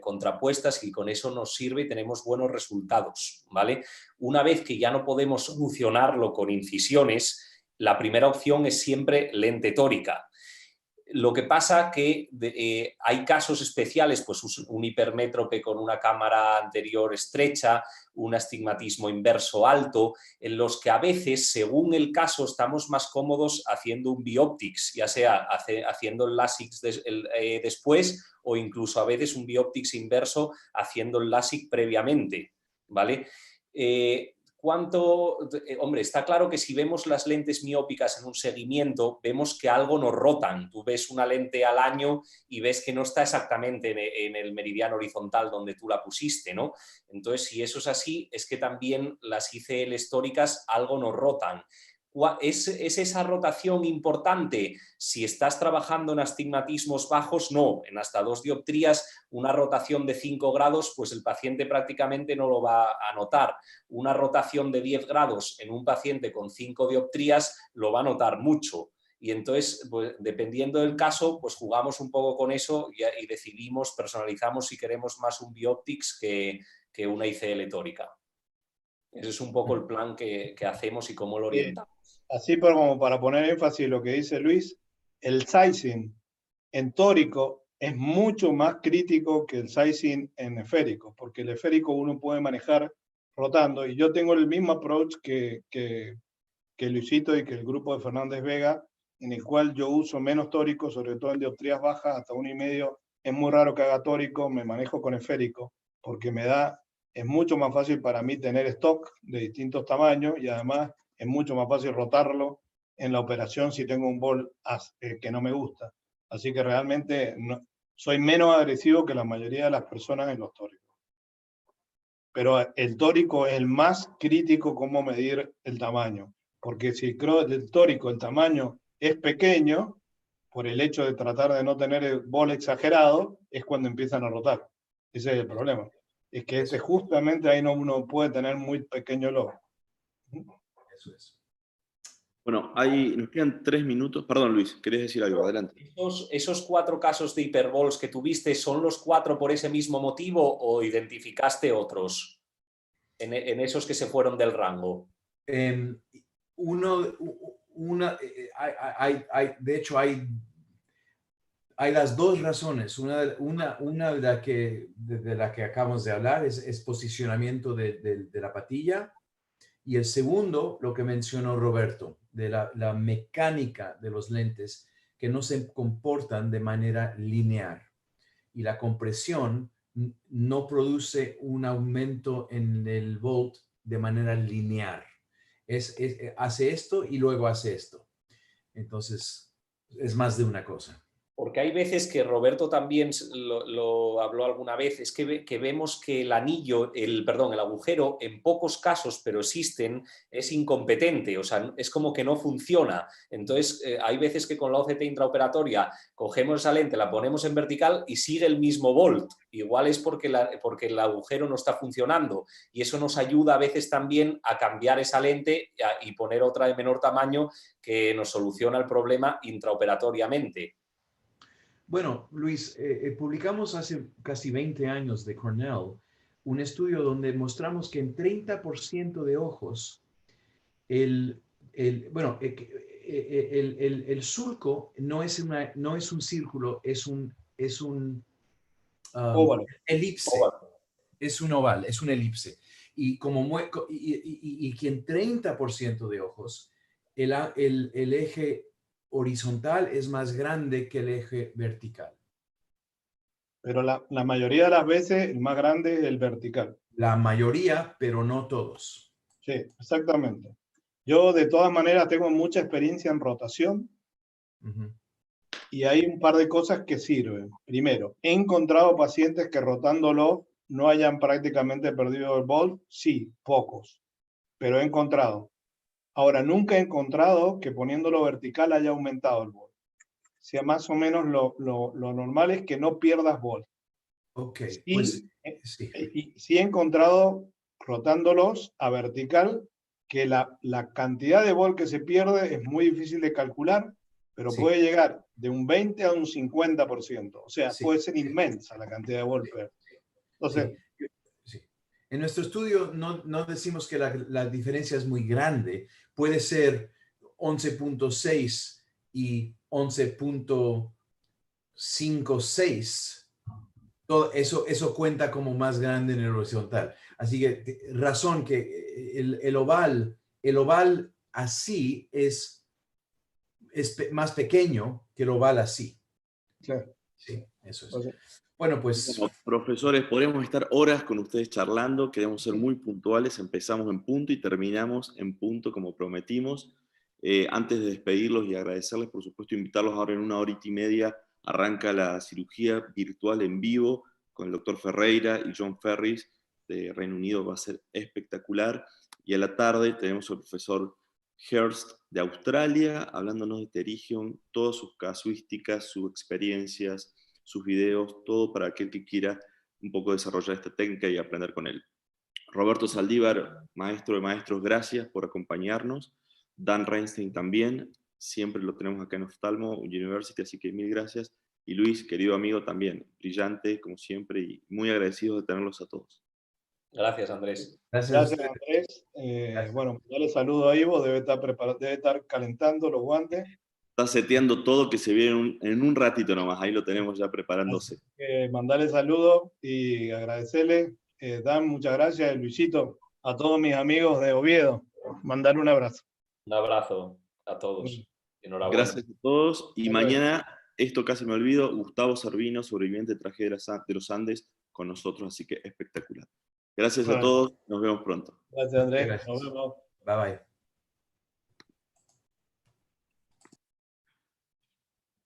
contrapuestas, y con eso nos sirve y tenemos buenos resultados, ¿vale? Una vez que ya no podemos solucionarlo con incisiones, la primera opción es siempre lente tórica. Lo que pasa que hay casos especiales, pues un hipermétrope con una cámara anterior estrecha, un astigmatismo inverso alto, en los que a veces, según el caso, estamos más cómodos haciendo un bioptics, ya sea haciendo el LASIK después, o incluso a veces un bioptics inverso haciendo el LASIK previamente, ¿vale? Hombre, está claro que si vemos las lentes miópicas en un seguimiento, vemos que algo nos rotan. Tú ves una lente al año y ves que no está exactamente en el meridiano horizontal donde tú la pusiste, ¿no? Entonces, si eso es así, es que también las ICL históricas algo nos rotan. ¿Es esa rotación importante? Si estás trabajando en astigmatismos bajos, no. En hasta 2 dioptrías, una rotación de 5 grados, pues el paciente prácticamente no lo va a notar. Una rotación de 10 grados en un paciente con 5 dioptrías lo va a notar mucho. Y entonces, pues, dependiendo del caso, pues jugamos un poco con eso y decidimos, personalizamos si queremos más un bioptics que una ICL tórica. Ese es un poco el plan que hacemos y cómo lo orientamos. Así como para poner énfasis en lo que dice Luis, el sizing en tórico es mucho más crítico que el sizing en esférico, porque el esférico uno puede manejar rotando. Y yo tengo el mismo approach que Luisito y que el grupo de Fernández Vega, en el cual yo uso menos tórico, sobre todo en dioptrías bajas, hasta 1,5. Es muy raro que haga tórico, me manejo con esférico, porque es mucho más fácil para mí tener stock de distintos tamaños y además es mucho más fácil rotarlo en la operación si tengo un bol que no me gusta. Así que realmente soy menos agresivo que la mayoría de las personas en los tóricos. Pero el tórico es el más crítico cómo medir el tamaño, porque si el tórico, el tamaño es pequeño, por el hecho de tratar de no tener el bol exagerado, es cuando empiezan a rotar. Ese es el problema. Es que justamente ahí uno puede tener muy pequeño logo. Eso es. Bueno, nos quedan 3 minutos. Perdón, Luis, ¿querés decir algo? Adelante. ¿Esos 4 casos de hipervols que tuviste son los 4 por ese mismo motivo o identificaste otros en esos que se fueron del rango? De hecho, hay las dos razones. Una de la que acabamos de hablar es posicionamiento de la patilla. Y el segundo, lo que mencionó Roberto, de la mecánica de los lentes que no se comportan de manera lineal. Y la compresión no produce un aumento en el volt de manera lineal. Hace esto y luego hace esto. Entonces, es más de una cosa. Porque hay veces que Roberto también lo habló alguna vez, es que vemos que el agujero en pocos casos, pero existen, es incompetente, o sea, es como que no funciona. Entonces, hay veces que con la OCT intraoperatoria cogemos esa lente, la ponemos en vertical y sigue el mismo volt. Igual es porque el agujero no está funcionando y eso nos ayuda a veces también a cambiar esa lente y poner otra de menor tamaño que nos soluciona el problema intraoperatoriamente. Bueno, Luis, publicamos hace casi 20 años de Cornell un estudio donde mostramos que en 30% de ojos el surco no es un círculo, es un Óvalo. elipse. Óvalo. Es un oval, es un elipse. Y que en 30% de ojos el eje horizontal es más grande que el eje vertical. Pero la mayoría de las veces el más grande es el vertical. La mayoría, pero no todos. Sí, exactamente. Yo de todas maneras tengo mucha experiencia en rotación. Y hay un par de cosas que sirven. Primero, he encontrado pacientes que rotándolo no hayan prácticamente perdido el volt. Sí, pocos, pero he encontrado. Ahora, nunca he encontrado que poniéndolo vertical haya aumentado el volt. O sea, más o menos lo normal es que no pierdas volt. Ok, Y, pues sí. Y sí he encontrado, rotándolos a vertical, que la cantidad de volt que se pierde es muy difícil de calcular, pero Sí. puede llegar de un 20 a un 50%. O sea, Sí. puede ser inmensa la cantidad de volt. Entonces, sí. En nuestro estudio no decimos que la diferencia es muy grande. Puede ser 11.6 y 11.56. Todo eso cuenta como más grande en el horizontal. Así que razón que el oval así es más pequeño que el oval así. claro. Sí, eso es. Entonces, Bueno, pues... Bueno, profesores, podríamos estar horas con ustedes charlando, queremos ser muy puntuales, empezamos en punto y terminamos en punto como prometimos. Antes de despedirlos y agradecerles, por supuesto, invitarlos ahora en 1 horita y media, arranca la cirugía virtual en vivo con el doctor Ferreira y John Ferris de Reino Unido, va a ser espectacular. Y a la tarde tenemos al profesor Hurst de Australia, hablándonos de pterigion, todas sus casuísticas, sus experiencias, sus videos, todo para aquel que quiera un poco desarrollar esta técnica y aprender con él. Roberto Saldívar, maestro de maestros, gracias por acompañarnos. Dan Reinstein también, siempre lo tenemos acá en Oftalmo University, así que mil gracias. Y Luis, querido amigo, también, brillante como siempre y muy agradecidos de tenerlos a todos. Gracias, Andrés. gracias, Andrés. Bueno, dale saludo a Ivo, debe estar calentando los guantes. Está seteando todo que se viene en un ratito nomás, ahí lo tenemos ya preparándose. Mandarle saludo y agradecerle. Dan, muchas gracias. Luisito, a todos mis amigos de Oviedo. Mandar un abrazo. Un abrazo a todos. Enhorabuena. Gracias a todos. Y Hasta luego. mañana, esto casi me olvido, Gustavo Servino, sobreviviente de tragedia de los Andes, con nosotros, así que espectacular. Gracias a Bueno. todos, nos vemos pronto. Gracias, Andrés. Gracias. Nos vemos. Bye bye.